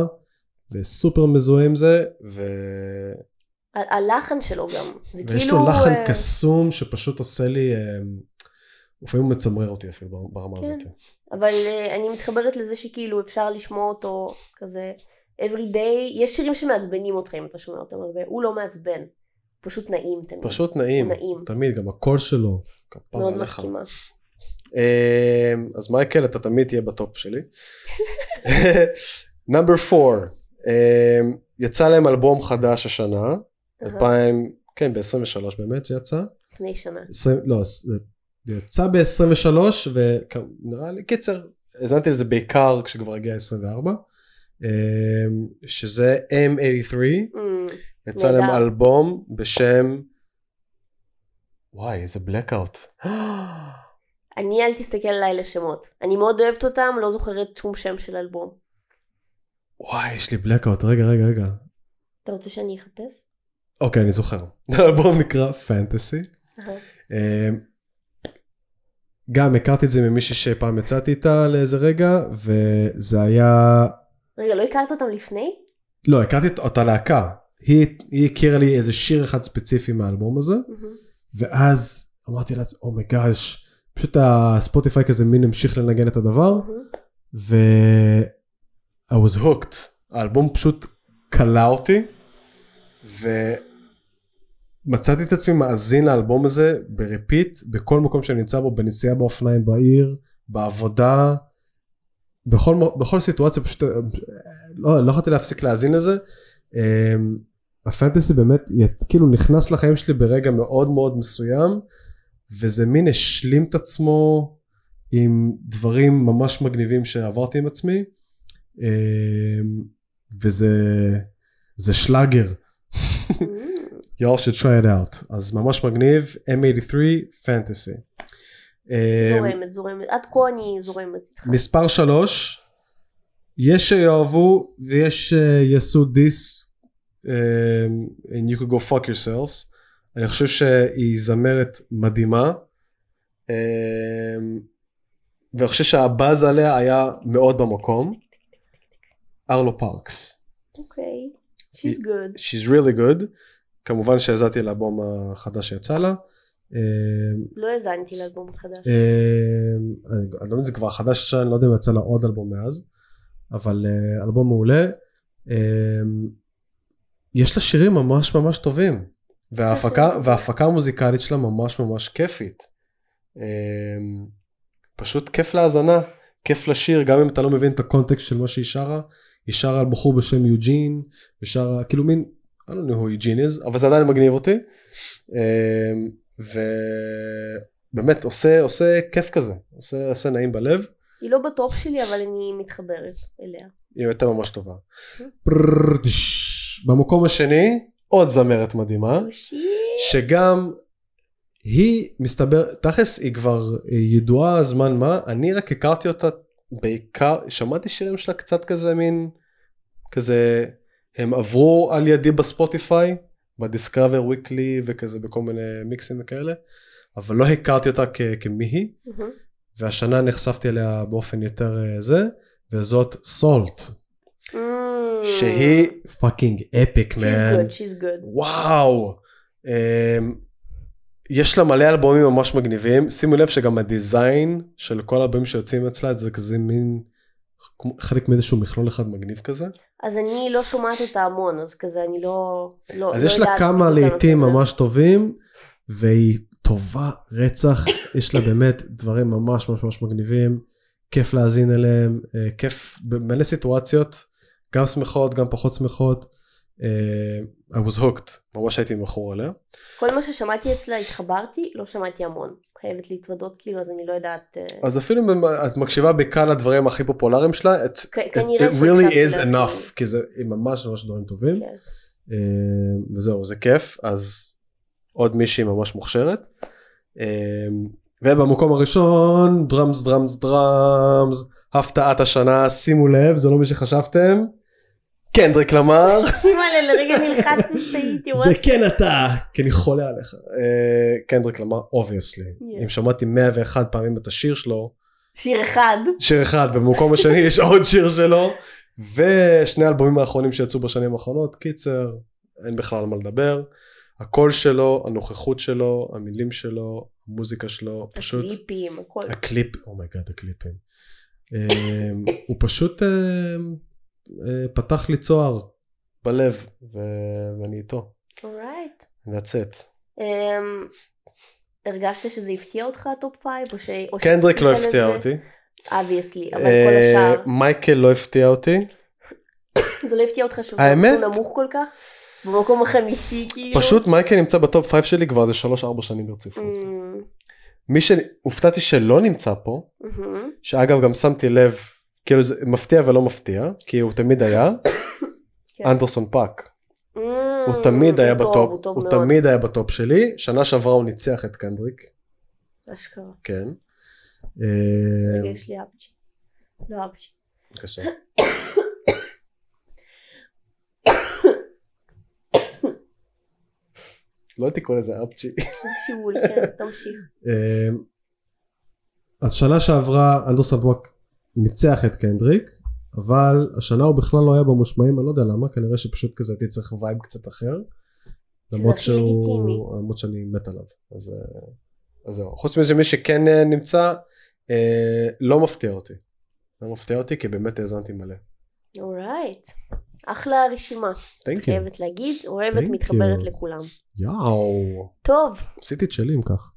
וסופר מזוהה עם זה. הלחן שלו גם, ויש לו לחן קסום שפשוט עושה לי, לפעמים הוא מצמרר אותי אפילו ברמה הזאת. אבל אני מתחברת לזה שכאילו אפשר לשמוע אותו כזה every day. יש שירים שמעצבנים אותך אם אתה שומע אותם הרבה, הוא לא מעצבן, פשוט נעים תמיד. פשוט נעים, תמיד, גם הקול שלו. מאוד מסכימה. אז מייקל, אתה תמיד תהיה בטופ שלי. נאמבר 4, יצא להם אלבום חדש השנה, כן, ב-23 באמת זה יצא. לפני שנה. לא, יצא ב-23, ונראה לי קיצר, הזנתי לזה בעיקר כשכבר הגיע 24, שזה M83, יצא להם אלבום בשם, וואי, איזה בלקאוט. אני אל תסתכל עליי לשמות. אני מאוד אוהבת אותם, לא זוכרת שום שם של אלבום. וואי, יש לי בלקאוט, רגע. אתה רוצה שאני אחפש? אוקיי, אני זוכר. האלבום נקרא פנטסי. גם הכרתי את זה ממישהי שפעם יצאתי איתה לאיזה רגע, וזה היה... רגע, לא הכרת אותם לפני? לא, הכרתי אותה להקה. היא הכירה לי איזה שיר אחד ספציפי מהאלבום הזה, ואז אמרתי לה, אומייגאש, פשוט הספוטיפיי כזה מין המשיך לנגן את הדבר, I was hooked. האלבום פשוט קלה אותי, ומצאתי את עצמי מאזין לאלבום הזה בריפיט, בכל מקום שאני נמצא בו, בנסיעה באופניים בעיר, בעבודה, בכל סיטואציה פשוט, לא יכולתי להפסיק להאזין לזה. הפנטסי באמת כאילו נכנס לחיים שלי ברגע מאוד מאוד מסוים, וזה מין השלים את עצמו עם דברים ממש מגניבים שעברתי עם עצמי, וזה שלאגר. Y'all should try it out. אז ממש מגניב, M83 Fantasy. זורמת. עד כה אני זורמת איתך. מספר 3, יש שיאהבו ויש יעשו דיס, and you could go fuck yourselves. אני חושב שהיא זמרת מדהימה, ואני חושב שהבאז עליה היה מאוד במקום. ארלו פארקס. אוקיי, she's good. She's really good. כמובן שהזעתי לאלבום החדש שיצא לה. לא הזנתי לאלבום החדש. אני לא יודע אם זה כבר חדש, אני לא יודע אם יצא לה עוד אלבום מאז, אבל אלבום מעולה. יש לה שירים ממש ממש טובים, וההפקה המוזיקלית שלה ממש ממש כיפית. פשוט כיף להאזנה, כיף לשיר, גם אם אתה לא מבין את הקונטקסט של מה שהיא שרה. היא שרה על בחור בשם יוג'ין, ושרה כאילו מין, I don't know who יוג'ין is, אבל זה עדיין מגניב אותי. ובאמת עושה כיף כזה, עושה נעים בלב. היא לא בטופ שלי, אבל אני מתחברת אליה. היא הייתה ממש טובה. במקום השני, עוד זמרת מדהימה, שגם היא מסתבר, תכלס היא כבר ידועה זמן מה, אני רק הכרתי אותה בעיקר, שמעתי שירים שלה קצת כזה מין, כזה, הם עברו על ידי בספוטיפיי, בדיסקאבר וויקלי וכזה בכל מיני מיקסים וכאלה, אבל לא הכרתי אותה כמי היא, והשנה נחשפתי אליה באופן יותר זה, וזאת סולט. שהיא fucking epic, man. She's good. וואו. יש לה מלא אלבומים ממש מגניבים. שימו לב שגם הדיזיין של כל האלבומים שיוצאים אצלה, זה כזה מין, חלק מאיזשהו מכלול אחד מגניב כזה. אז אני לא שומעת אותה המון, אז כזה אני לא אז יש לה כמה לעיתים ממש טובים, והיא טובה רצח. יש לה באמת דברים ממש ממש מגניבים. כיף להאזין אליהם. כיף במלא סיטואציות. גם שמחות, גם פחות שמחות. I was hooked. ממש הייתי מכור עליה. כל מה ששמעתי אצלה התחברתי, לא שמעתי המון. חייבת להתוודות כאילו, אז אני לא יודעת. אז אפילו את מקשיבה בקל לדברים הכי פופולריים שלה, it really is enough, כי זה ממש ממש דברים טובים. וזהו, זה כיף. אז עוד מישהי ממש מוכשרת. ובמקום הראשון, דרמס, הפתעת השנה, שימו לב, זה לא מי שחשבתם, קנדריק למר. לרגע נלחצתי שהייתי. זה כן אתה, כי אני חולה עליך. קנדריק למר, obviously. אם שמעתי 101 פעמים את השיר שלו. שיר אחד, במקום השני יש עוד שיר שלו, ושני האלבומים האחרונים שיצאו בשנים האחרונות, קיצר, אין בכלל מה לדבר. הקול שלו, הנוכחות שלו, המילים שלו, המוזיקה שלו, פשוט... הקליפים, הכל. אומייגאד, הקליפים. הוא פשוט פתח לי צוהר בלב, ואני איתו. Alright. That's it. הרגשת שזה הפתיע אותך הטופ 5? קנדריק לא הפתיע אותי. Obviously, אבל כל השאר... מייקל לא הפתיע אותי. זה לא הפתיע אותך שהוא נמוך כל כך? במקום החמישי כאילו? פשוט מייקל נמצא בטופ 5 שלי כבר זה 3-4 שנים ברציפות. מי שהופתעתי שלא נמצא פה, שאגב גם שמתי לב, כאילו זה מפתיע ולא מפתיע, כי הוא תמיד היה, אנדרסון פאק. הוא תמיד היה בטופ, הוא תמיד היה בטופ שלי, שנה שעברה הוא ניצח את קנדריק. אשכרה. כן. יש לי אבצ'י. לא אבצ'י. בבקשה. לא הייתי קורא לזה אבצ'י. שיעול, כן, תמשיך. אז שנה שעברה אנדרסון פאק ניצח את קנדריק, אבל השנה הוא בכלל לא היה במושמעים, אני לא יודע למה, כנראה שפשוט כזה הייתי צריך וייב קצת אחר. למרות שאני מת עליו. אז זהו. חוץ מזה מי שכן נמצא, לא מפתיע אותי. לא מפתיע אותי כי באמת האזנתי מלא. אורייט. אחלה רשימה. חייבת להגיד, אוהבת מתחברת לכולם. יאו. טוב. עשיתי את שלי אם כך.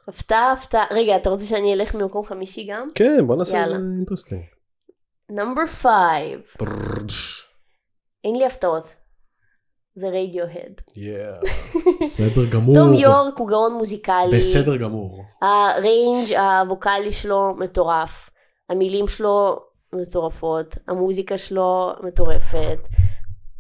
הפתעה. רגע, אתה רוצה שאני אלך ממקום חמישי גם? כן, בוא נעשה את זה אינטרסטינג. נאמבר 5. אין לי הפתעות. זה רדיוהד. בסדר גמור. תום יורק הוא גאון מוזיקלי. בסדר גמור. הריינג' הווקלי שלו מטורף. המילים שלו מטורפות. המוזיקה שלו מטורפת.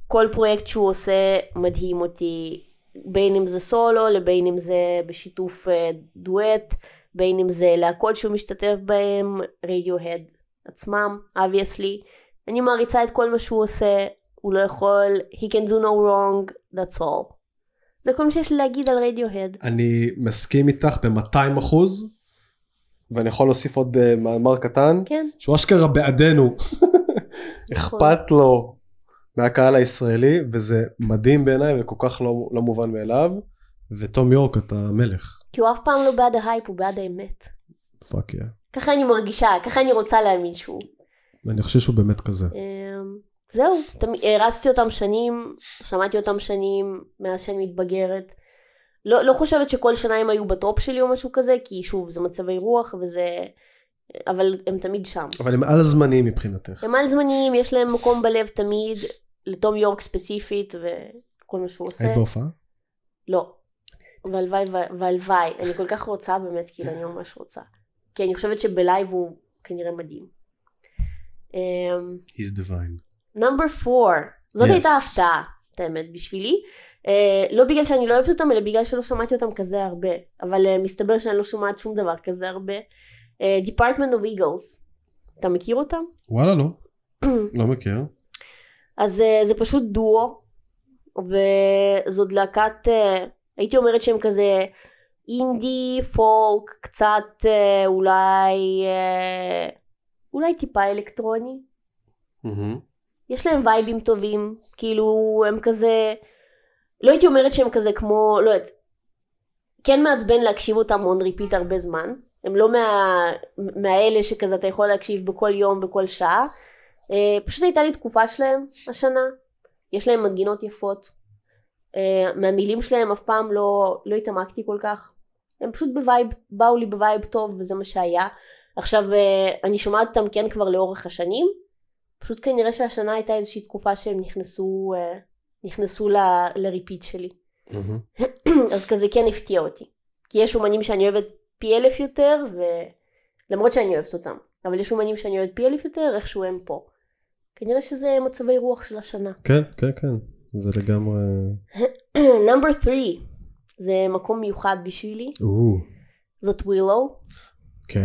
כל פרויקט שהוא עושה מדהים אותי. בין אם זה סולו, לבין אם זה בשיתוף דואט, בין אם זה להקות שהוא משתתף בהם, רדיוהד עצמם, obviously. אני מעריצה את כל מה שהוא עושה, הוא לא יכול, he can do no wrong, that's all. זה כל מה שיש לי להגיד על רדיוהד. אני מסכים איתך ב-200%, ואני יכול להוסיף עוד מאמר קטן, כן. שהוא אשכרה בעדנו, אכפת לו מהקהל הישראלי, וזה מדהים בעיניי, וכל כך לא מובן מאליו, ותום יורק אתה מלך. כי הוא אף פעם לא בעד ההייפ, הוא בעד האמת. פאק יא. ככה אני מרגישה, ככה אני רוצה להאמין שהוא. ואני חושב שהוא באמת כזה. זהו, הרצתי אותם שנים, שמעתי אותם שנים, מאז שאני מתבגרת. לא חושבת שכל שנה הם היו בטופ שלי או משהו כזה, כי שוב, זה מצבי רוח וזה... אבל הם תמיד שם. אבל הם על הזמנים מבחינתך. הם על זמנים, יש להם מקום בלב תמיד, לתום יורק ספציפית וכל מה שהוא עושה. היית בהופעה? לא. והלוואי, אני כל כך רוצה באמת, כאילו אני ממש רוצה. כי אני חושבת שבלייב הוא כנראה מדהים. He's divine. נאמבר 4. זאת הייתה הפתעה, את האמת, בשבילי. לא בגלל שאני לא אוהבת אותם, אלא בגלל שלא שמעתי אותם כזה הרבה. אבל מסתבר שאני לא שומעת שום דבר כזה הרבה. Department of Eagles. אתה מכיר אותם? וואלה, לא. לא מכיר. אז זה פשוט דואו. וזאת להקת, הייתי אומרת שהם כזה אינדי, פולק, קצת אולי טיפה אלקטרוני. יש להם וייבים טובים. כאילו הם כזה, לא הייתי אומרת שהם כזה כמו, לא יודעת, כן מעצבן להקשיב אותם on repeat הרבה זמן. הם לא מהאלה שכזה אתה יכול להקשיב בכל יום, בכל שעה. פשוט הייתה לי תקופה שלהם השנה. יש להם מנגינות יפות. מהמילים שלהם אף פעם לא התעמקתי כל כך. הם פשוט באו לי בווייב טוב וזה מה שהיה. עכשיו אני שומעת אותם כן כבר לאורך השנים. פשוט כנראה שהשנה הייתה איזושהי תקופה שהם נכנסו לריפיט שלי. אז כזה כן הפתיע אותי. כי יש אומנים שאני אוהבת פי 1000 יותר, למרות שאני אוהבת אותם. אבל יש אומנים שאני אוהבת פי 1000 יותר, איכשהו הם פה. כנראה שזה מצבי רוח של השנה. כן, כן, כן. זה לגמרי... נאמבר 3. זה מקום מיוחד בשבילי. זאת ווילו. כן.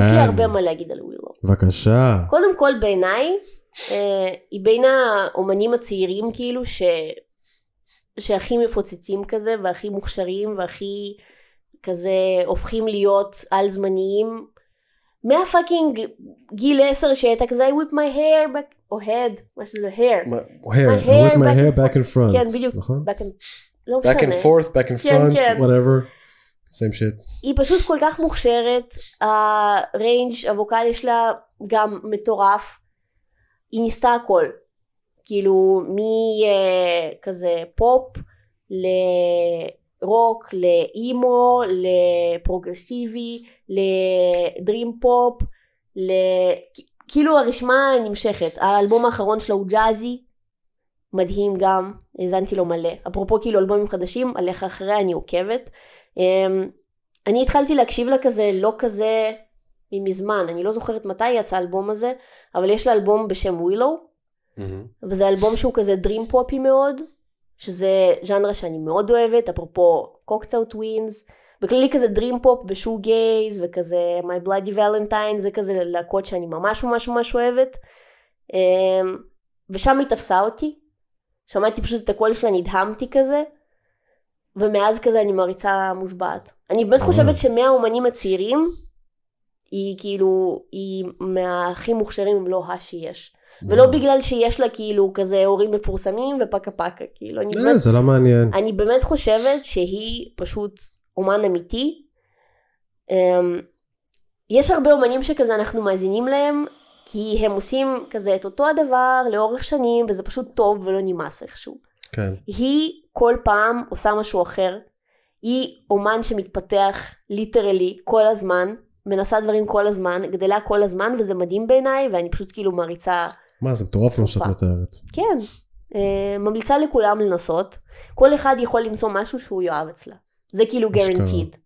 יש לי הרבה מה להגיד על ווילו. בבקשה. קודם כל בעיניי, היא בין האומנים הצעירים כאילו שהכי מפוצצים כזה, והכי מוכשרים, והכי כזה הופכים להיות על זמניים. מהפאקינג גיל 10 שהייתה כזה, I whip my hair back, או head, מה שזה hair. I whip my hair back and front. כן, בדיוק. נכון? back and forth, back and front, whatever. same shit. היא פשוט כל כך מוכשרת, הריינג' הווקלי שלה גם מטורף. היא ניסתה הכל. כאילו, מכזה פופ, לרוק, לאימו, לפרוגרסיבי, לדרים פופ, כאילו הרשימה נמשכת. האלבום האחרון שלה הוא ג'אזי, מדהים גם, הזנתי לו מלא. אפרופו כאילו אלבומים חדשים, עליך אחרי אני עוקבת. אני התחלתי להקשיב לה כזה, לא כזה מזמן, אני לא זוכרת מתי יצא האלבום הזה, אבל יש לה אלבום בשם ווילו, וזה אלבום שהוא כזה דרים פופי מאוד, שזה ז'אנרה שאני מאוד אוהבת, אפרופו קוקטייל טווינס, בכללי כזה דרים פופ ושו גייז, וכזה My Bloody Valentine, זה כזה להקות שאני ממש ממש ממש אוהבת, ושם היא תפסה אותי, שמעתי פשוט את הקול שלה, נדהמתי כזה, ומאז כזה אני מריצה מושבעת. אני באמת חושבת שמהאומנים הצעירים, היא כאילו, היא מהכי מוכשרים אם לא שיש. ולא בגלל שיש לה כאילו כזה הורים מפורסמים ופקה פקה, כאילו. זה לא מעניין. אני באמת חושבת שהיא פשוט אומן אמיתי. יש הרבה אומנים שכזה אנחנו מאזינים להם, כי הם עושים כזה את אותו הדבר לאורך שנים, וזה פשוט טוב ולא נמאס איכשהו. כן. היא כל פעם עושה משהו אחר. היא אומן שמתפתח ליטרלי כל הזמן, מנסה דברים כל הזמן, גדלה כל הזמן, וזה מדהים בעיניי, ואני פשוט כאילו מריצה... מה, זה מטורף מה שאת מתארת. כן, ממליצה לכולם לנסות. כל אחד יכול למצוא משהו שהוא יאהב אצלה. זה כאילו guaranteed.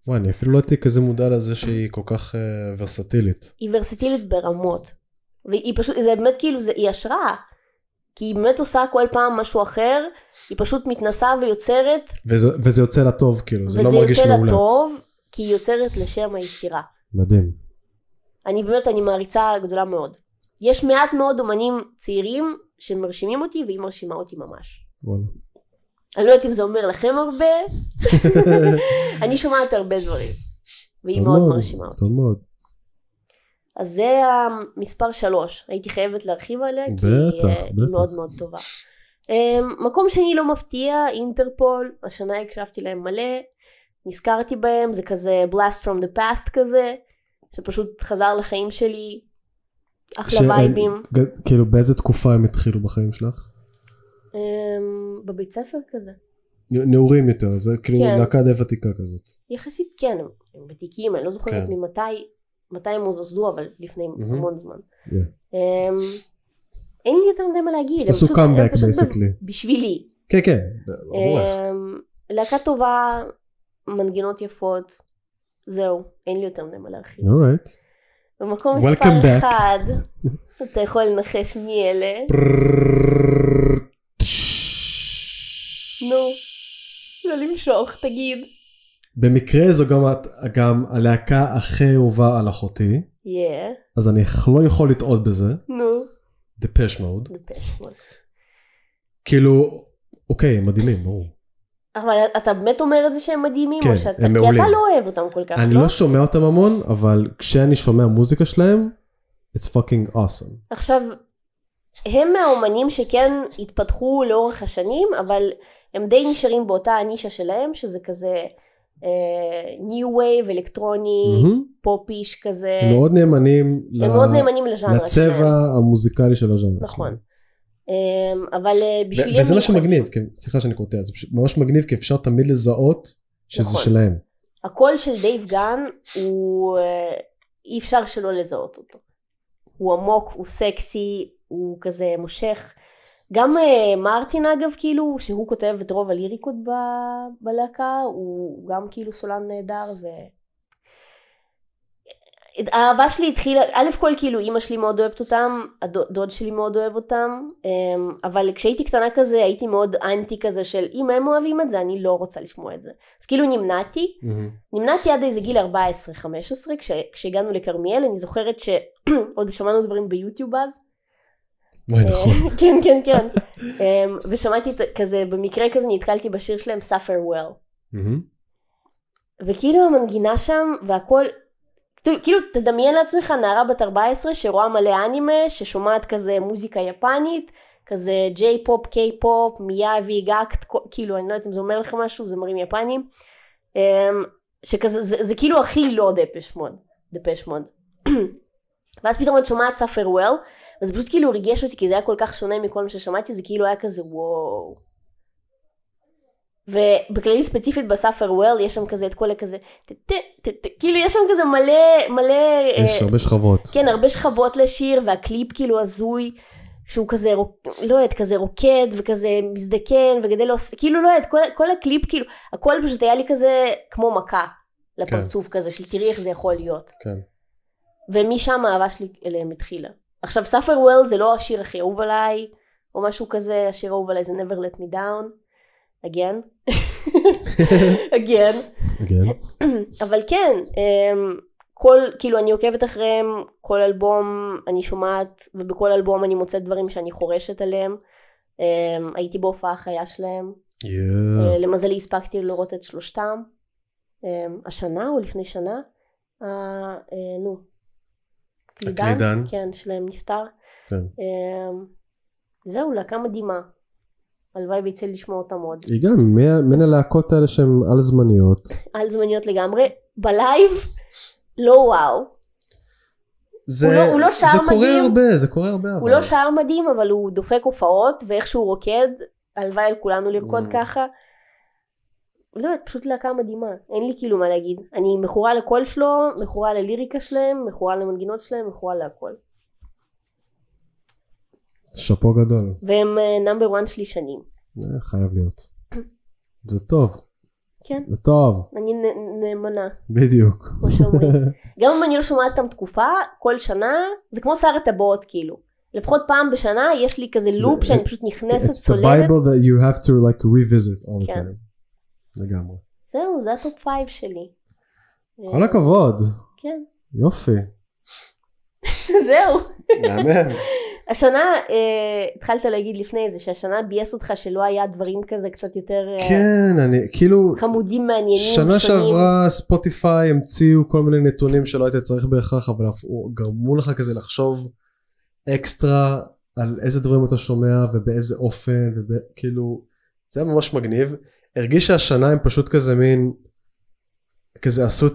וואי, אני אפילו לא הייתי כזה מודע לזה שהיא כל כך ורסטילית. היא ורסטילית ברמות. והיא פשוט, זה באמת כאילו, היא השראה. כי היא באמת עושה כל פעם משהו אחר, היא פשוט מתנסה ויוצרת. וזה יוצא לה טוב, כאילו, זה לא מרגיש מעולץ. וזה יוצא לה טוב, כי היא יוצרת לשם היצירה. מדהים. אני מעריצה גדולה מאוד. יש מעט מאוד אומנים צעירים שמרשימים אותי, והיא מרשימה אותי ממש. וואלה. אני לא יודעת אם זה אומר לכם הרבה, אני שומעת הרבה דברים, והיא מאוד מרשימה אותי. טוב מאוד. אז זה המספר 3, הייתי חייבת להרחיב עליה, כי היא מאוד מאוד טובה. מקום שני לא מפתיע, אינטרפול, השנה הקשבתי להם מלא, נזכרתי בהם, זה כזה blast from the past כזה, שפשוט חזר לחיים שלי, אחלה וייבים. כאילו באיזה תקופה הם התחילו בחיים שלך? בבית ספר כזה. נעורים יותר, זה כאילו להקה די ותיקה כזאת. יחסית כן, הם ותיקים, אני לא זוכרת ממתי הם נוסדו, אבל לפני המון זמן. אין לי יותר מדי מה להגיד. שתעשו קאמבק בייסיקלי. בשבילי. כן, כן, עבורך. להקה טובה, מנגינות יפות, זהו, אין לי יותר מדי מה להרחיב. אורייט. במקום מספר 1, אתה יכול לנחש מי אלה. נו, לא למשוך, תגיד. במקרה זו גם הלהקה הכי אהובה על אחותי. אז אני לא יכול לטעות בזה. נו. Depeche Mode. כאילו, אוקיי, הם מדהימים, ברור. אבל אתה באמת אומר את זה שהם מדהימים? כן, הם מעולים. כי אתה לא אוהב אותם כל כך, אני לא שומע אותם המון, אבל כשאני שומע מוזיקה שלהם, it's fucking awesome. עכשיו, הם מהאומנים שכן התפתחו לאורך השנים, אבל הם די נשארים באותה הנישה שלהם, שזה כזה new wave, אלקטרוני, פופיש כזה. הם מאוד נאמנים לז'אנר. לצבע המוזיקלי של הז'אנר. נכון. אבל בשבילי... וזה מה שמגניב, סליחה שאני קוטע, זה ממש מגניב, כי אפשר תמיד לזהות שזה שלהם. הקול של דייב גן, אי אפשר שלא לזהות אותו. הוא עמוק, הוא סקסי, הוא כזה מושך. גם מרטין אגב, כאילו, שהוא כותב את רוב הליריקות בלהקה, הוא גם כאילו סולן נהדר, האהבה שלי התחילה, א' כל כאילו אמא שלי מאוד אוהבת אותם, הדוד שלי מאוד אוהב אותם, אבל כשהייתי קטנה כזה הייתי מאוד אנטי כזה של אם הם אוהבים את זה אני לא רוצה לשמוע את זה. אז כאילו נמנעתי עד איזה גיל 14-15 כשהגענו לקרמיאל, אני זוכרת שעוד שמענו דברים ביוטיוב אז. כן כן כן. ושמעתי כזה, במקרה כזה נתקלתי בשיר שלהם Suffer Well. וכאילו המנגינה שם והכל, כאילו תדמיין לעצמך נערה בת 14 שרואה מלא אנימה, ששומעת כזה מוזיקה יפנית, כזה ג'יי-פופ, קיי-פופ, מיאבי, גאקט, כאילו אני לא יודעת אם זה אומר לך משהו, זה מרים יפנים, שכזה, זה כאילו הכי לא דפש מוד. ואז פתאום את שומעת Suffer Well, וזה פשוט כאילו ריגש אותי, כי זה היה כל כך שונה מכל מה ששמעתי, זה כאילו היה כזה וואו. ובכללי ספציפית בסאפר וויל יש שם כזה את כל הכזה, כאילו יש שם כזה מלא... יש הרבה שכבות. כן, הרבה שכבות לשיר, והקליפ כאילו הזוי, שהוא כזה, לא יודעת, כזה רוקד וכזה מזדקן וגדל, כאילו לא יודעת, כל הקליפ, כאילו, הכל פשוט היה לי כזה כמו מכה לפרצוף כזה, של תראי איך זה יכול להיות. כן. ומשם האהבה שלי אליהם התחילה. עכשיו, Suffer Well זה לא השיר הכי אהוב עליי, או משהו כזה, השיר אהוב עליי זה Never Let Me Down, again. אבל כן, כאילו אני עוקבת אחריהם, כל אלבום אני שומעת, ובכל אלבום אני מוצאת דברים שאני חורשת עליהם. הייתי בהופעה חיה שלהם. למזלי הספקתי לראות את שלושתם. השנה או לפני שנה, הקלידן, כן, שלהם נפטר. זהו, להקה מדהימה. הלוואי ויצא לשמוע אותם עוד. היא גם מן הלהקות האלה שהן על זמניות. על זמניות לגמרי. בלייב, לא וואו. הוא לא שער מדהים. זה קורה הרבה. הוא לא שער מדהים, אבל הוא דופק הופעות, ואיך שהוא רוקד, הלוואי על כולנו לרקוד ככה. לא, פשוט להקה מדהימה. אין לי כאילו מה להגיד. אני מכורה לקול שלו, מכורה לליריקה שלהם, מכורה למנגינות שלהם, מכורה להכל. שפו גדול. והם נאמבר 1 שלי שנים. חייב להיות. זה טוב. כן. זה טוב. אני נאמנה. בדיוק. כמו שאומרים. גם אם אני לא שומעת אותם תקופה, כל שנה, זה כמו שר הטבעות כאילו. לפחות פעם בשנה יש לי כזה לופ שאני פשוט נכנסת, צולבת. It's the Bible that you have to like revisit all the time. לגמרי. זהו, זה הטופ 5 שלי. כל הכבוד. כן. יופי. זהו. יאמן. השנה, התחלת להגיד לפני זה, שהשנה בייס אותך שלא היה דברים כזה קצת יותר... כן, אני כאילו... חמודים מעניינים. שנה שעברה ספוטיפיי המציאו כל מיני נתונים שלא היית צריך בהכרח, אבל גרמו לך כזה לחשוב אקסטרה על איזה דברים אתה שומע ובאיזה אופן, וכאילו, זה היה ממש מגניב. הרגיש שהשנה הם פשוט כזה מין, כזה עשו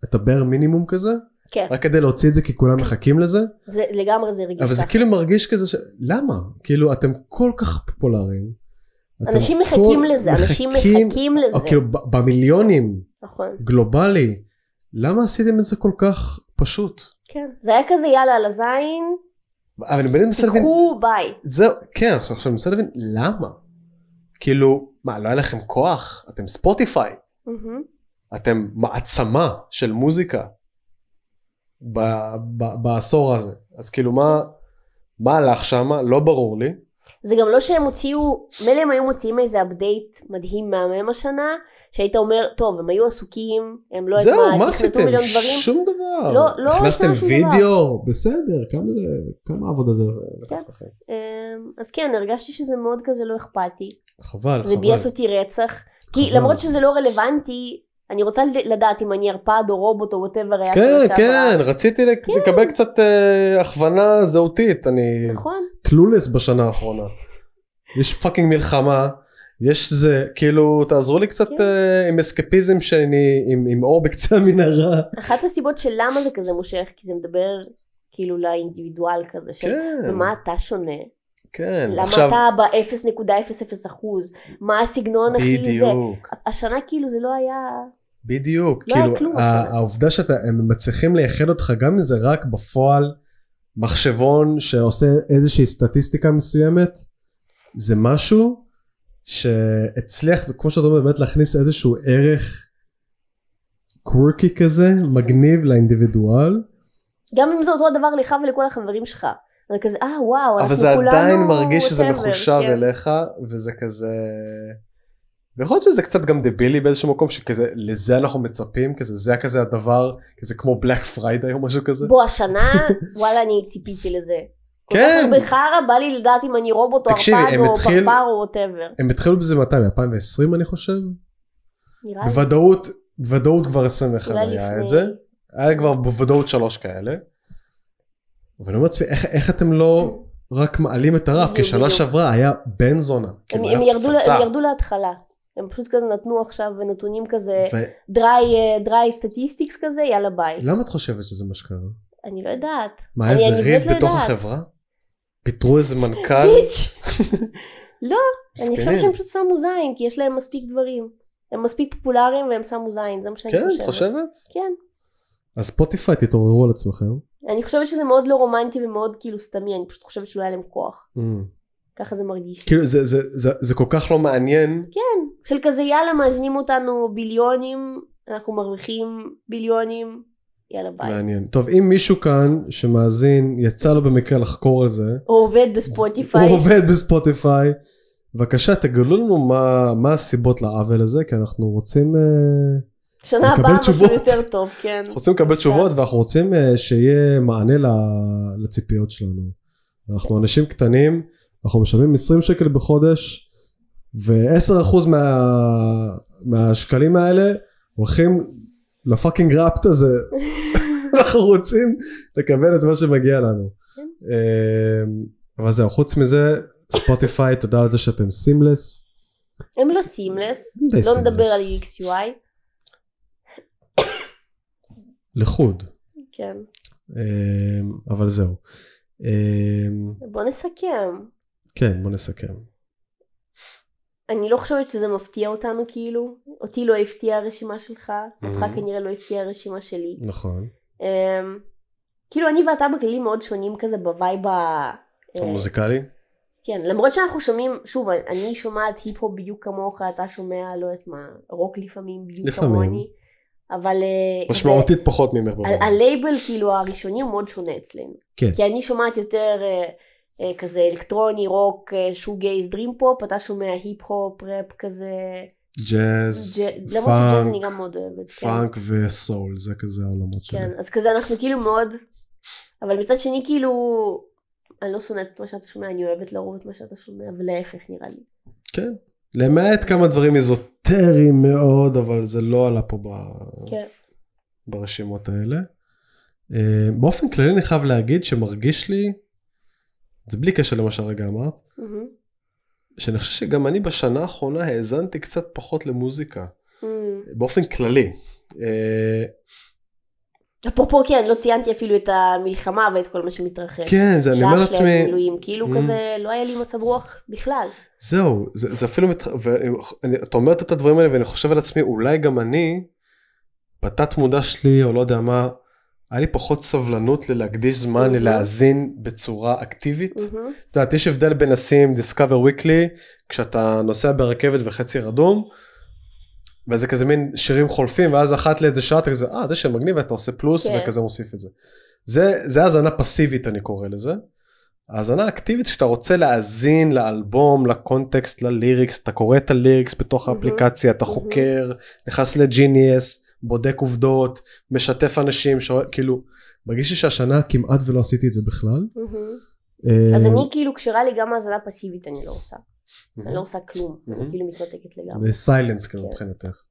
את הבר מינימום כזה, כן. רק כדי להוציא את זה כי כולם מחכים לזה. זה, לגמרי זה רגיש. אבל זה כאילו מרגיש כזה למה? כאילו אתם כל כך פופולריים. אנשים מחכים לזה, אנשים מחכים לזה. או כאילו במיליונים, נכון. גלובלי. למה עשיתם את זה כל כך פשוט? כן. זה היה כזה יאללה על הזין. אבל אני באמת מנסה להבין. תיקחו ביי. זהו, כן, עכשיו אני מנסה להבין למה? כאילו, מה, לא היה לכם כוח? אתם ספוטיפיי. אתם מעצמה של מוזיקה. בעשור הזה. אז כאילו מה הלך שם? לא ברור לי. זה גם לא שהם הוציאו, מלא הם היו מוציאים איזה אפדייט מדהים מהמם השנה, שהיית אומר, טוב, הם היו עסוקים, הם לא... זהו, מה עשיתם? שום דבר. לא הכנסתם וידאו, בסדר, כמה עבודה זה? אז כן, הרגשתי שזה מאוד כזה לא אכפתי. חבל. זה בייס אותי רצח, כי למרות שזה לא רלוונטי, אני רוצה לדעת אם אני ארפד או רובוט או whatever היה כן, כן, רציתי לקבל קצת הכוונה זהותית, אני קלולס בשנה האחרונה. יש פאקינג מלחמה, יש זה, כאילו, תעזרו לי קצת עם אסקפיזם שאני, עם אור בקצה המנהרה. אחת הסיבות של למה זה כזה מושך, כי זה מדבר כאילו לאינדיבידואל כזה, של ומה אתה שונה. כן. למה אתה ב-0.00%, מה הסגנון הכי זה. השנה כאילו זה לא היה... בדיוק, כאילו העובדה שהם מצליחים לייחד אותך גם אם זה רק בפועל מחשבון שעושה איזושהי סטטיסטיקה מסוימת, זה משהו שהצליח, כמו שאתה אומר, באמת להכניס איזשהו ערך קוורקי כזה, מגניב לאינדיבידואל. גם אם זה אותו דבר לך ולכל החברים שלך. זה כזה, וואו, אבל זה עדיין מרגיש שזה מחושב אליך, וזה כזה... ויכול להיות שזה קצת גם דבילי באיזשהו מקום, שכזה, לזה אנחנו מצפים, כזה, זה כזה הדבר, כזה כמו בלק פריידי או משהו כזה. בוא, השנה, וואלה, אני ציפיתי לזה. כן. כל כך בחרה, בא לי לדעת אם אני רובוט או ארפד או פרפר או whatever. הם התחילו בזה מתי? ב-2020 אני חושב? נראה לי. בוודאות כבר 21 היה את זה. היה כבר בוודאות 3 כאלה. אבל אני מצפי, איך אתם לא רק מעלים את הרף? כי שנה שעברה היה בן זונה. הם ירדו להתחלה. הם פשוט כזה נתנו עכשיו נתונים כזה, דרי סטטיסטיקס כזה, יאללה ביי. למה את חושבת שזה מה שקרה? אני לא יודעת. מה, איזה ריב בתוך החברה? פיתרו איזה מנכ"ל? ביץ'. לא, אני חושבת שהם פשוט שמו זין, כי יש להם מספיק דברים. הם מספיק פופולריים והם שמו זין, זה מה שאני חושבת. כן, את חושבת? כן. אז ספוטיפיי תתעוררו על עצמכם. אני חושבת שזה מאוד לא רומנטי ומאוד כאילו סתמי, אני פשוט חושבת שלא היה להם כוח. ככה זה מרגיש. כאילו זה כל כך לא מעניין. כן, של כזה יאללה מאזנים אותנו ביליונים, אנחנו מרוויחים ביליונים, יאללה ביי. מעניין. טוב, אם מישהו כאן שמאזין, יצא לו במקרה לחקור על זה. הוא עובד בספוטיפיי. הוא עובד בספוטיפיי. בבקשה, תגלו לנו מה הסיבות לעוול הזה, כי אנחנו רוצים שנה הבאה משהו יותר טוב, כן. אנחנו רוצים לקבל תשובות, ואנחנו רוצים שיהיה מענה לציפיות שלנו. אנחנו אנשים קטנים, אנחנו משלמים 20 שקל בחודש, ו10% מהשקלים האלה הולכים לפאקינג ראפט הזה. אנחנו רוצים לקבל את מה שמגיע לנו. אבל זהו, חוץ מזה, ספוטיפיי, תודה על זה שאתם סימלס. הם לא סימלס, לא נדבר על UX/UI. לחוד. כן. אבל זהו. בוא נסכם. כן, בוא נסכם. אני לא חושבת שזה מפתיע אותנו כאילו, אותי לא הפתיע הרשימה שלך, אותך כנראה לא הפתיע הרשימה שלי. נכון. כאילו אני ואתה בכללי מאוד שונים כזה בווייב המוזיקלי? כן, למרות שאנחנו שומעים, שוב, אני שומעת היפ-הופ בדיוק כמוך, אתה שומע, לא יודעת מה, רוק לפעמים בדיוק כמוני, אבל... משמעותית פחות ממך בווייב. הלייבל כאילו הראשוני הוא מאוד שונה אצלנו. כן. כי אני שומעת יותר... כזה אלקטרוני, רוק, שוגייז, דרים פופ, אתה שומע היפ-הופ, ראפ כזה... ג'אז, למרות שג'אז אני גם מאוד אוהבת. פאנק וסול, זה כזה העולמות שלי. כן, אז כזה אנחנו כאילו מאוד... אבל מצד שני כאילו... אני לא שונאת את מה שאתה שומע, אני אוהבת לרוב את מה שאתה שומע, ולהפך נראה לי. כן, למעט כמה דברים איזוטריים מאוד, אבל זה לא עלה פה ברשימות האלה. באופן כללי אני חייב להגיד שמרגיש לי, זה בלי קשר למה שהרגע אמרת, שאני חושב שגם אני בשנה האחרונה האזנתי קצת פחות למוזיקה, באופן כללי. אפרופו כן, לא ציינתי אפילו את המלחמה ואת כל מה שמתרחש. כן, זה אני אומר לעצמי. כאילו כזה, לא היה לי מצב רוח בכלל. זהו, זה אפילו, אתה אומרת את הדברים האלה ואני חושב על עצמי, אולי גם אני, בתת מודע שלי או לא יודע מה, היה לי פחות סבלנות ללהקדיש זמן ללהאזין בצורה אקטיבית. אתה יודעת, יש הבדל בין לשים Discover Weekly, כשאתה נוסע ברכבת וחצי רדום, וזה כזה מין שירים חולפים, ואז אחת לאיזה שעה, אתה כזה, זה שם מגניב, ואתה עושה פלוס, וכזה מוסיף את זה. זה האזנה פסיבית, אני קורא לזה. האזנה אקטיבית, שאתה רוצה להאזין לאלבום, לקונטקסט, לליריקס, אתה קורא את הליריקס בתוך האפליקציה, אתה חוקר, נכנס לג'יניאס, בודק עובדות, משתף אנשים, כאילו, מרגיש לי שהשנה כמעט ולא עשיתי את זה בכלל. אז אני כאילו, כשרה לי גם האזנה פסיבית, אני לא עושה. אני לא עושה כלום, אני כאילו מתנתקת לגמרי. וסיילנס כאילו מבחינתך.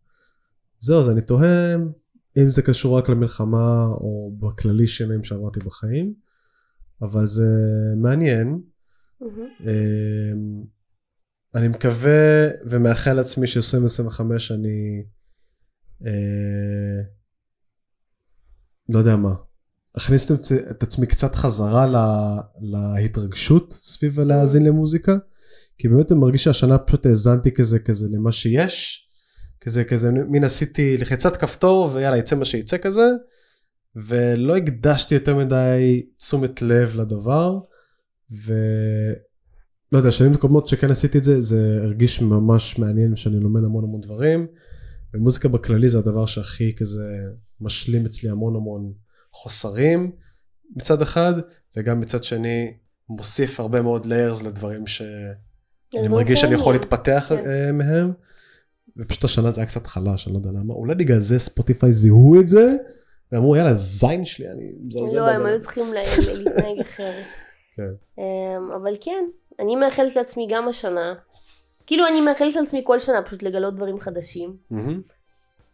זהו, אז אני תוהה אם זה קשור רק למלחמה, או בכללי שינויים שעברתי בחיים, אבל זה מעניין. אני מקווה ומאחל לעצמי ש-2025 אני לא יודע מה, הכניס את עצמי קצת חזרה להתרגשות סביב להאזין למוזיקה, כי באמת אני מרגיש שהשנה פשוט האזנתי כזה למה שיש, כזה מין עשיתי לחיצת כפתור ויאללה יצא מה שיצא כזה, ולא הקדשתי יותר מדי תשומת לב לדבר, ולא יודע, שנים קודמות שכן עשיתי את זה, זה הרגיש ממש מעניין שאני לומד המון דברים, ומוזיקה בכללי זה הדבר שהכי כזה משלים אצלי המון חוסרים מצד אחד, וגם מצד שני מוסיף הרבה מאוד layers לדברים שאני מרגיש שאני יכול להתפתח מהם, ופשוט השנה זה היה קצת חלש, אני לא יודע למה, אולי בגלל זה ספוטיפיי זיהו את זה, ואמרו יאללה זין שלי, אני מזלזל. לא, הם היו צריכים להתנהג אחרת. אבל כן, אני מאחלת לעצמי גם השנה, כאילו אני מאחלת לעצמי כל שנה פשוט לגלות דברים חדשים,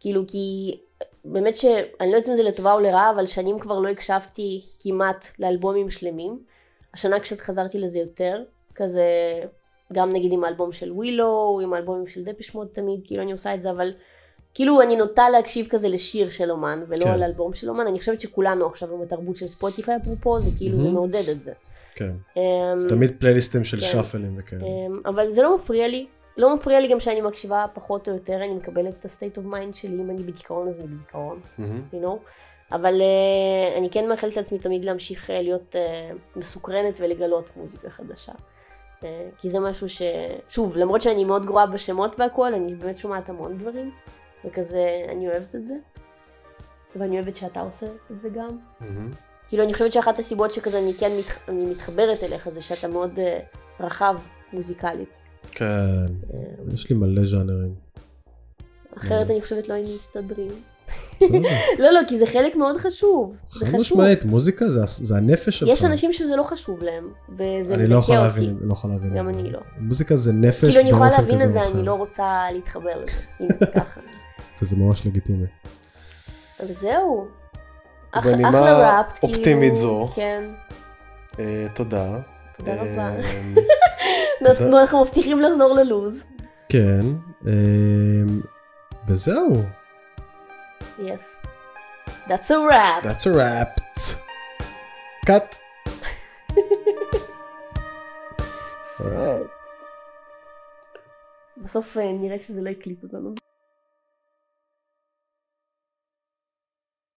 כאילו כי באמת שאני לא יודעת אם זה לטובה או לרעה, אבל שנים כבר לא הקשבתי כמעט לאלבומים שלמים, השנה קצת חזרתי לזה יותר, כזה גם נגיד עם האלבום של ווילו, עם האלבומים של דפש מוד תמיד, כאילו אני עושה את זה, אבל כאילו אני נוטה להקשיב כזה לשיר של אומן, ולא לאלבום של אומן, אני חושבת שכולנו עכשיו עם התרבות של ספוטיפיי אפרופו, זה כאילו זה מעודד את זה. כן, זה תמיד פלייליסטים של שפלים וכאלה. אבל זה לא מפריע לי, לא מפריע לי גם שאני מקשיבה פחות או יותר, אני מקבלת את ה-state of mind שלי, אם אני בדיכאון אז אני בדיכאון, you know? אבל אני כן מאחלת לעצמי תמיד להמשיך להיות מסוקרנת ולגלות מוזיקה חדשה. כי זה משהו שוב, למרות שאני מאוד גרועה בשמות והכל, אני באמת שומעת המון דברים, וכזה אני אוהבת את זה. ואני אוהבת שאתה עושה את זה גם. כאילו אני חושבת שאחת הסיבות שכזה אני כן מתחברת אליך זה שאתה מאוד רחב מוזיקלית. כן, יש לי מלא ז'אנרים. אחרת אני חושבת לא היינו מסתדרים. לא, כי זה חלק מאוד חשוב. חד משמעית, מוזיקה זה הנפש שלך. יש אנשים שזה לא חשוב להם, וזה אני לא יכול להבין את זה. גם אני לא. מוזיקה זה נפש כאילו אני יכולה להבין את זה, אני לא רוצה להתחבר לזה. הנה, ככה. וזה ממש לגיטימי. אבל זהו. בנימה ראפ, אופטימית זו. כן. תודה. תודה רבה. אנחנו מבטיחים לחזור ללוז. כן. וזהו. Yes. That's a wrap. That's a wrap. Cut. Alright. בסוף נראה שזה לא יקליט אותנו.